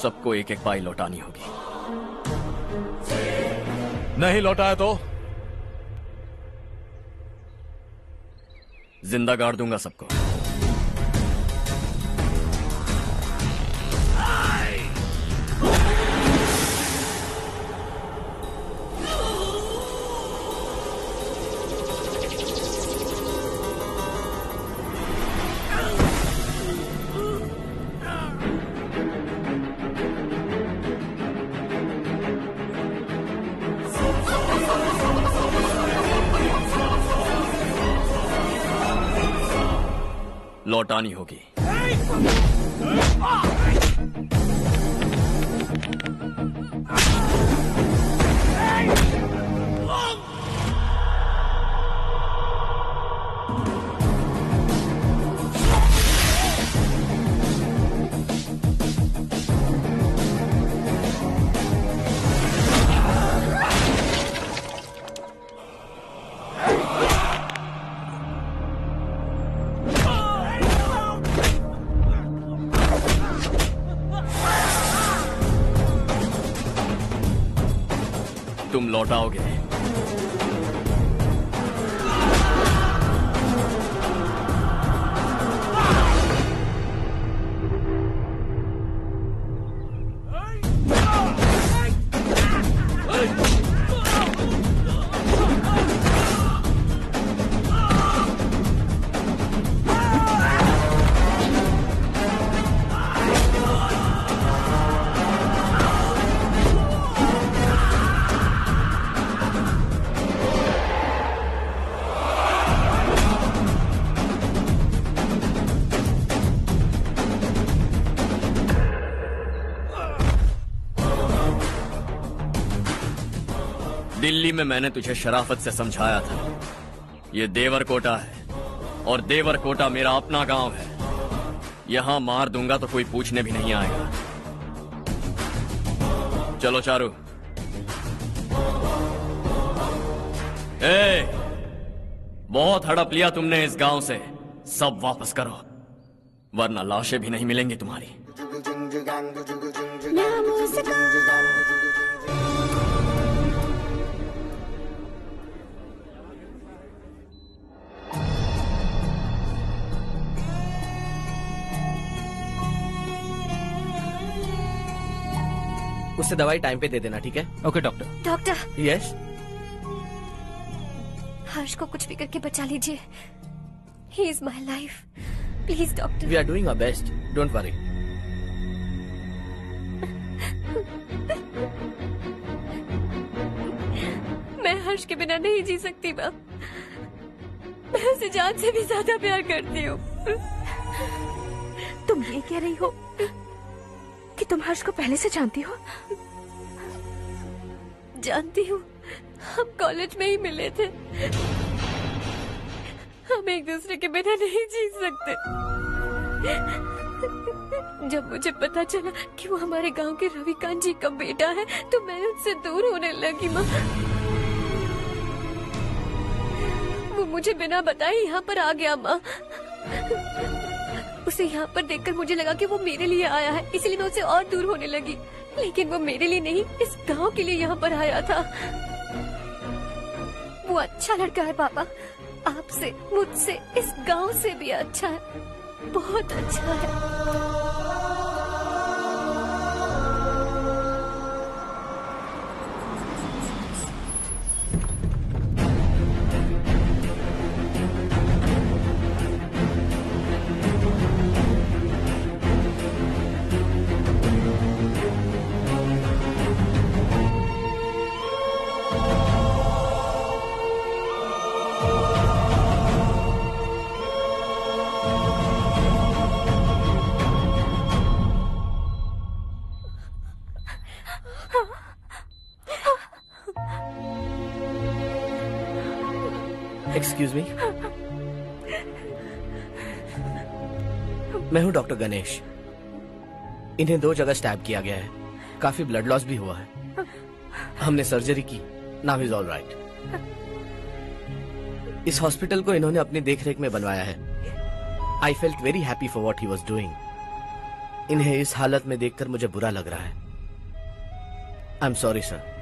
सबको एक एक पाई लौटानी होगी। नहीं लौटाया तो जिंदा गाड़ दूंगा सबको। लौटानी होगी। तुम लौटाओगे। दिल्ली में मैंने तुझे शराफत से समझाया था, ये देवरकोटा है और देवरकोटा मेरा अपना गांव है। यहां मार दूंगा तो कोई पूछने भी नहीं आएगा। चलो चारू। बहुत हड़प लिया तुमने इस गांव से, सब वापस करो वरना लाशें भी नहीं मिलेंगी तुम्हारी। उससे दवाई टाइम पे दे देना, ठीक है? Okay doctor. Doctor. Yes. Harsh को कुछ भी करके बचा लीजिए। He is my life, please doctor. We are doing our best, don't worry. मैं हर्ष के बिना नहीं जी सकती मैम। मैं उसे जान से भी ज्यादा प्यार करती हूँ। तुम ये कह रही हो कि तुम हर्ष को पहले से जानती हो? जानती हूँ, हम कॉलेज में ही मिले थे। हम एक दूसरे के बिना नहीं जी सकते। जब मुझे पता चला कि वो हमारे गांव के रविकांत जी का बेटा है तो मैं उनसे दूर होने लगी माँ। वो मुझे बिना बताए यहाँ पर आ गया माँ। उसे यहाँ पर देखकर मुझे लगा कि वो मेरे लिए आया है, इसलिए मैं उससे और दूर होने लगी। लेकिन वो मेरे लिए नहीं, इस गांव के लिए यहाँ पर आया था। वो अच्छा लड़का है पापा, आपसे, मुझसे, इस गांव से भी अच्छा है, बहुत अच्छा है। एक्सक्यूज मी, मैं हूं डॉक्टर गणेश। इन्हें 2 जगह स्टैब किया गया है, काफी ब्लड लॉस भी हुआ है। हमने सर्जरी की, नाउ इज ऑल राइट। इस हॉस्पिटल को इन्होंने अपनी देखरेख में बनवाया है। I felt very happy for what he was doing. इन्हें इस हालत में देखकर मुझे बुरा लग रहा है। I am sorry sir.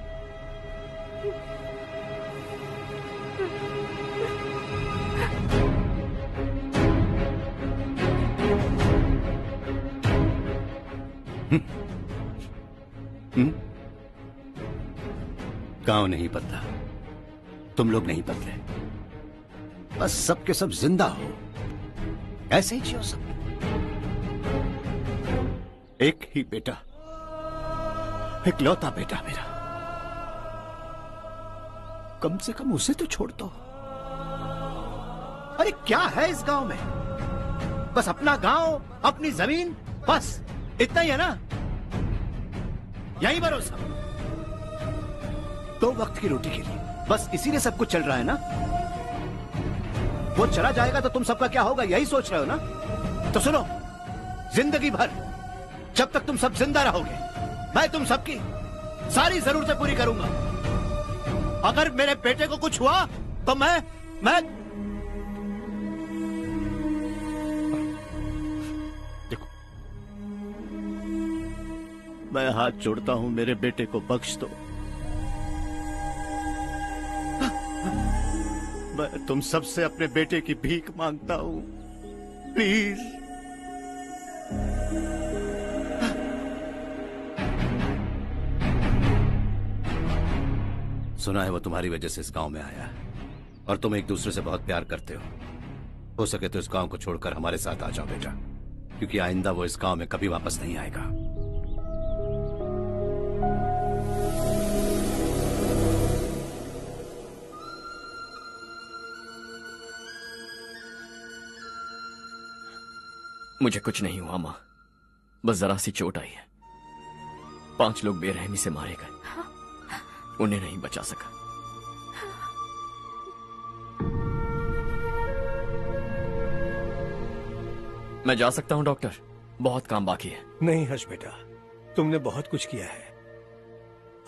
गांव नहीं बदला, तुम लोग नहीं बदले, बस सबके सब जिंदा हो, ऐसे ही जियो सब। एक ही बेटा, इकलौता बेटा मेरा, कम से कम उसे तो छोड़ दो। अरे क्या है इस गांव में? बस अपना गांव, अपनी जमीन, बस इतना ही है ना? यही भरोसा, 2 वक्त की रोटी के लिए, बस इसीलिए सब कुछ चल रहा है ना? वो चला जाएगा तो तुम सबका क्या होगा, यही सोच रहे हो ना? तो सुनो, जिंदगी भर जब तक तुम सब जिंदा रहोगे, मैं तुम सबकी सारी जरूरतें पूरी करूंगा। अगर मेरे बेटे को कुछ हुआ तो मैं देखो, मैं हाथ जोड़ता हूं, मेरे बेटे को बख्श दो। मैं तुम सबसे अपने बेटे की भीख मांगता हूं, प्लीज। सुना है वो तुम्हारी वजह से इस गांव में आया है और तुम एक दूसरे से बहुत प्यार करते हो सके तो इस गांव को छोड़कर हमारे साथ आ जाओ बेटा, क्योंकि आइंदा वो इस गांव में कभी वापस नहीं आएगा। मुझे कुछ नहीं हुआ माँ, बस जरा सी चोट आई है। 5 लोग बेरहमी से मारे गए, उन्हें नहीं बचा सका। मैं जा सकता हूं डॉक्टर, बहुत काम बाकी है। नहीं हर्ष बेटा, तुमने बहुत कुछ किया है,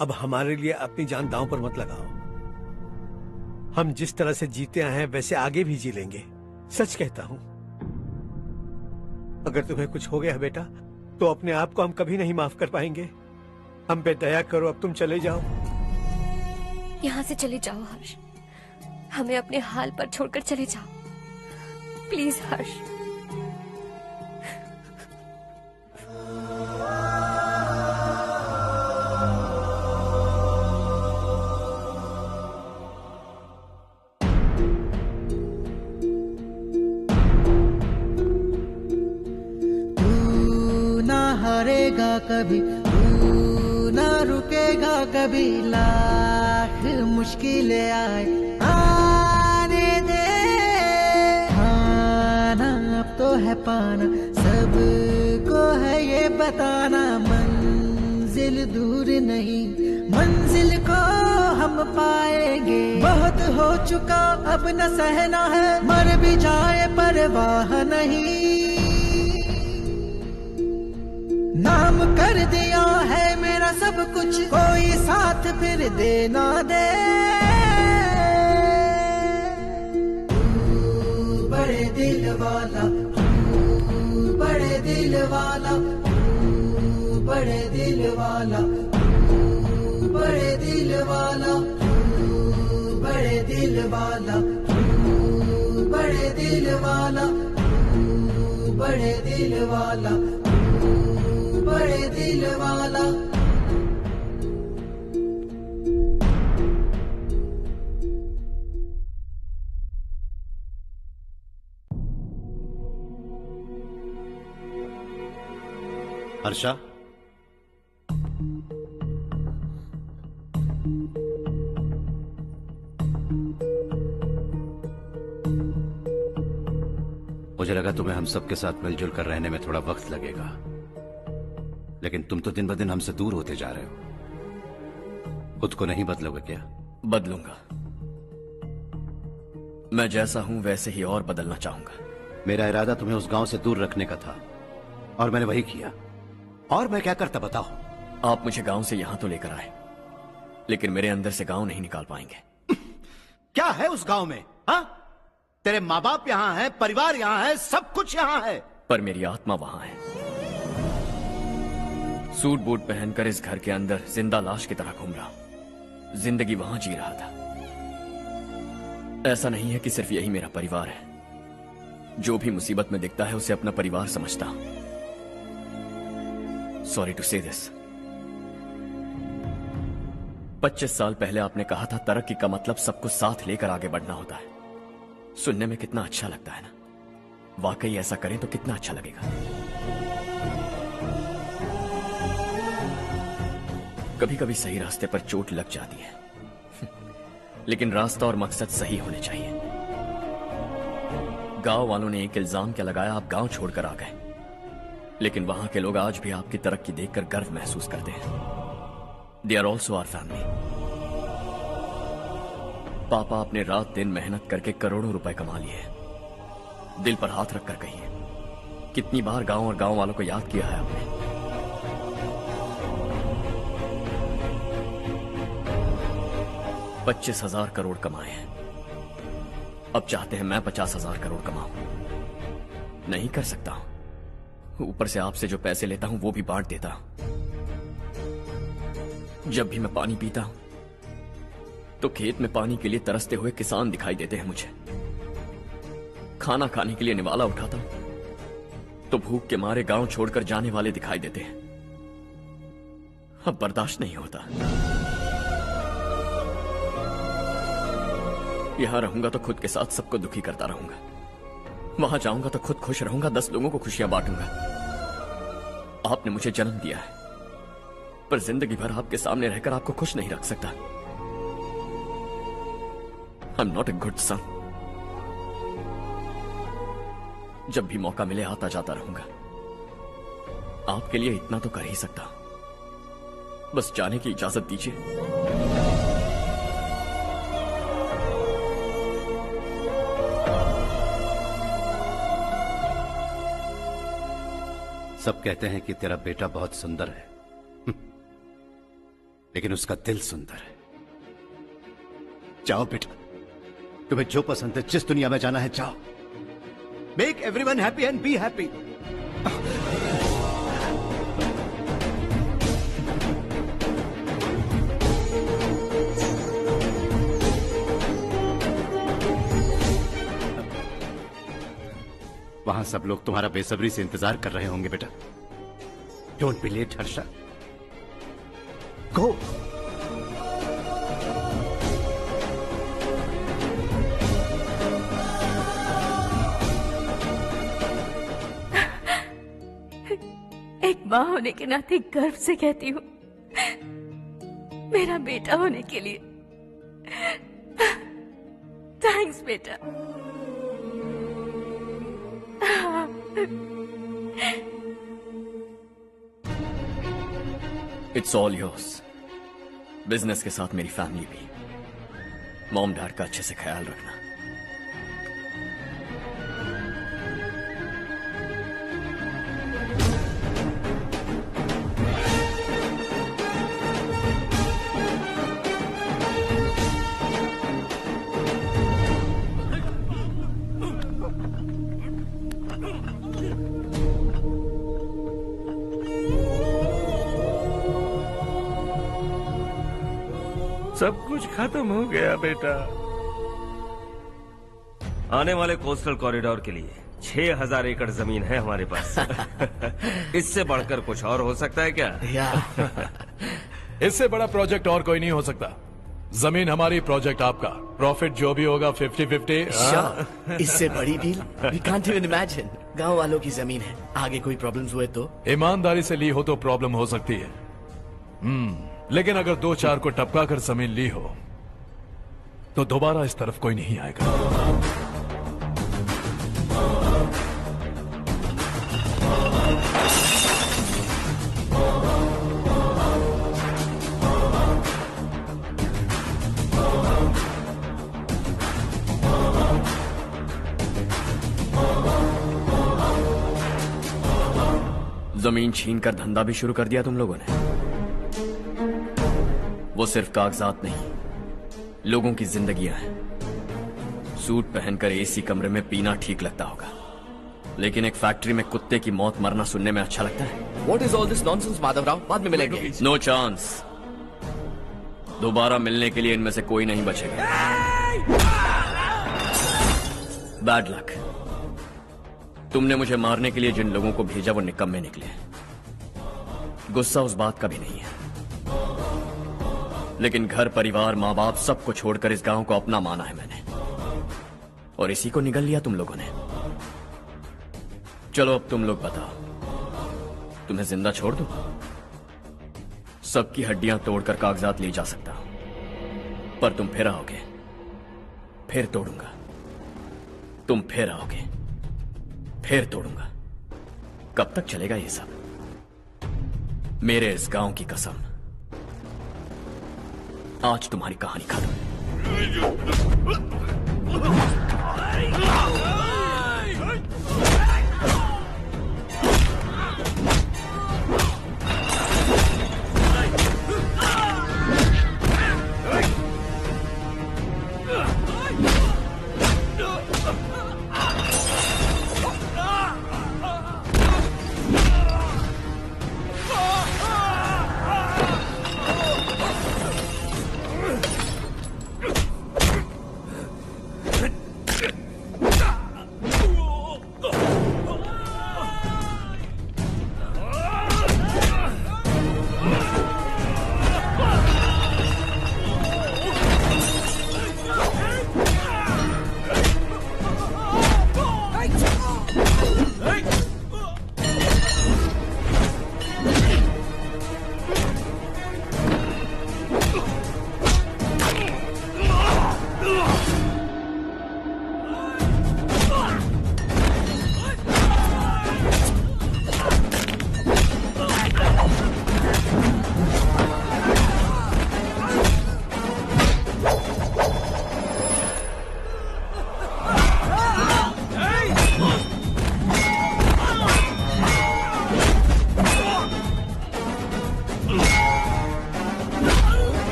अब हमारे लिए अपनी जान दांव पर मत लगाओ। हम जिस तरह से जीते आए हैं वैसे आगे भी जी लेंगे, सच कहता हूं। अगर तुम्हें कुछ हो गया बेटा तो अपने आप को हम कभी नहीं माफ कर पाएंगे। हम पे दया करो, अब तुम चले जाओ। यहाँ से चले जाओ हर्ष, हमें अपने हाल पर छोड़कर चले जाओ, प्लीज हर्ष। हारेगा कभी, तू ना रुकेगा कभी, लाख मुश्किलें आए आने दे। खाना अब तो है पाना, सबको है ये बताना, मंजिल दूर नहीं, मंजिल को हम पाएंगे। बहुत हो चुका अब न सहना है, मर भी जाए परवाह नहीं। नाम कर दिया है मेरा सब कुछ, कोई साथ फिर दे ना दे। तू बड़े दिल वाला, तू बड़े दिल वाला, तू बड़े दिल वाला, तू बड़े दिल वाला, तू बड़े दिल वाला, तू बड़े दिल वाला, तू बड़े दिल वाला, बड़े दिल वाला। हर्षा, मुझे लगा तुम्हें हम सबके साथ मिलजुल कर रहने में थोड़ा वक्त लगेगा, लेकिन तुम तो दिन ब दिन हमसे दूर होते जा रहे हो। खुद को नहीं बदलोगे क्या? बदलूंगा। मैं जैसा हूं वैसे ही और बदलना चाहूंगा। मेरा इरादा तुम्हें उस गांव से दूर रखने का था और मैंने वही किया। और मैं क्या करता बताओ? आप मुझे गांव से यहां तो लेकर आए, लेकिन मेरे अंदर से गांव नहीं निकाल पाएंगे। क्या है उस गांव में? हाँ, तेरे माँ बाप यहाँ हैं, परिवार यहाँ है, सब कुछ यहाँ है, पर मेरी आत्मा वहां है। सूट बूट पहनकर इस घर के अंदर जिंदा लाश की तरह घूम रहा हूं। जिंदगी वहां जी रहा था। ऐसा नहीं है कि सिर्फ यही मेरा परिवार है। जो भी मुसीबत में दिखता है उसे अपना परिवार समझता हूं। सॉरी टू से दिस। 25 साल पहले आपने कहा था तरक्की का मतलब सबको साथ लेकर आगे बढ़ना होता है। सुनने में कितना अच्छा लगता है ना? वाकई ऐसा करें तो कितना अच्छा लगेगा। कभी कभी सही रास्ते पर चोट लग जाती है, लेकिन रास्ता और मकसद सही होने चाहिए। गांव वालों ने एक इल्जाम क्या लगाया, आप गांव छोड़कर आ गए, लेकिन वहां के लोग आज भी आपकी तरक्की देखकर गर्व महसूस करते हैं। They are also our family. पापा आपने रात दिन मेहनत करके करोड़ों रुपए कमा लिए। दिल पर हाथ रखकर कहिए, कितनी बार गांव और गांव वालों को याद किया है आपने? 25,000 करोड़ कमाए हैं। अब चाहते हैं मैं 50,000 करोड़ कमाऊं। नहीं कर सकता हूं। ऊपर से आपसे जो पैसे लेता हूं वो भी बांट देता हूं। जब भी मैं पानी पीता हूं तो खेत में पानी के लिए तरसते हुए किसान दिखाई देते हैं मुझे। खाना खाने के लिए निवाला उठाता हूं तो भूख के मारे गांव छोड़कर जाने वाले दिखाई देते हैं। अब बर्दाश्त नहीं होता। यहां रहूंगा तो खुद के साथ सबको दुखी करता रहूंगा। वहां जाऊंगा तो खुद खुश रहूंगा, 10 लोगों को खुशियां बांटूंगा। आपने मुझे जन्म दिया है, पर जिंदगी भर आपके सामने रहकर आपको खुश नहीं रख सकता। I am not a good son. जब भी मौका मिले आता जाता रहूंगा। आपके लिए इतना तो कर ही सकता हूं। बस जाने की इजाजत दीजिए। सब कहते हैं कि तेरा बेटा बहुत सुंदर है, लेकिन उसका दिल सुंदर है। जाओ बेटा, तुम्हें जो पसंद है, जिस दुनिया में जाना है जाओ। Make everyone happy and be happy. वहां सब लोग तुम्हारा बेसब्री से इंतजार कर रहे होंगे बेटा। डोंट बी लेट हर्षा, गो। एक माँ होने के नाते गर्व से कहती हूँ, मेरा बेटा होने के लिए थैंक्स बेटा। It's all yours. बिजनेस के साथ मेरी फैमिली भी। मॉम डैड का अच्छे से ख्याल रखना। सब कुछ खत्म हो गया बेटा। आने वाले कोस्टल कॉरिडोर के लिए 6000 एकड़ जमीन है हमारे पास। इससे बढ़कर कुछ और हो सकता है क्या? इससे बड़ा प्रोजेक्ट और कोई नहीं हो सकता। जमीन हमारी, प्रोजेक्ट आपका। प्रॉफिट जो भी होगा 50-50। इससे बड़ी deal we can't even imagine. गांव वालों की जमीन है, आगे कोई प्रॉब्लम्स हुए तो? ईमानदारी से ली हो तो प्रॉब्लम हो सकती है, लेकिन अगर 2-4 को टपका कर जमीन ली हो तो दोबारा इस तरफ कोई नहीं आएगा। जमीन छीन कर धंधा भी शुरू कर दिया तुम लोगों ने। वो सिर्फ कागजात नहीं, लोगों की जिंदगियां हैं। सूट पहनकर एसी कमरे में पीना ठीक लगता होगा, लेकिन एक फैक्ट्री में कुत्ते की मौत मरना सुनने में अच्छा लगता है। What is all this nonsense, Madhavrao? बाद में मिलेंगे। No chance. दोबारा मिलने के लिए इनमें से कोई नहीं बचेगा। Bad luck. तुमने मुझे मारने के लिए जिन लोगों को भेजा वो निकम्मे निकले। गुस्सा उस बात का भी नहीं है, लेकिन घर परिवार माँ बाप सबको छोड़कर इस गांव को अपना माना है मैंने, और इसी को निगल लिया तुम लोगों ने। चलो अब तुम लोग बताओ, तुम्हें जिंदा छोड़ दूं? सबकी हड्डियां तोड़कर कागजात ले जा सकता हूं, पर तुम फिर आओगे, फिर तोड़ूंगा। तुम फिर आओगे, फिर तोड़ूंगा। कब तक चलेगा ये सब? मेरे इस गांव की कसम, आज तुम्हारी कहानी खत्म।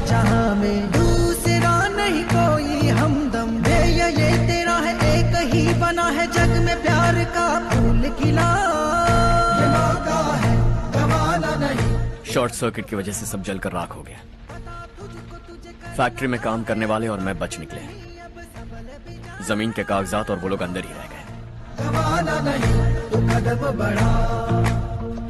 जहां में दूसरा नहीं कोई हमदम। ये तेरा है, एक ही बना है जग में प्यार का फूल खिला। ये मौका है, गवाना नहीं। शॉर्ट सर्किट की वजह से सब जलकर राख हो गया। फैक्ट्री में काम करने वाले और मैं बच निकले। जमीन के कागजात और वो लोग अंदर ही रह गए। गवाना नहीं, तू कदम बढ़ा,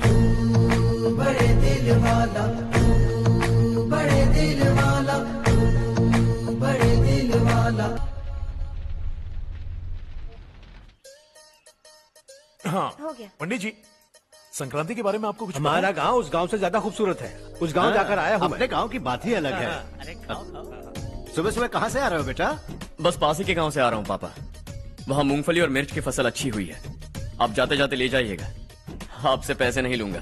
तू बड़े दिल वाला, तू बड़े दिल वाला, तू बड़े दिल वाला। हाँ हो गया। पंडित जी, संक्रांति के बारे में आपको कुछ हमारा गांव उस गांव से ज्यादा खूबसूरत है। उस गांव जाकर आया हूँ। अपने गांव की बात ही अलग है। सुबह सुबह कहाँ से आ रहे हो बेटा? बस पास ही के गांव से आ रहा हूँ पापा। वहाँ मूंगफली और मिर्च की फसल अच्छी हुई है। आप जाते जाते ले जाइएगा। आपसे पैसे नहीं लूंगा।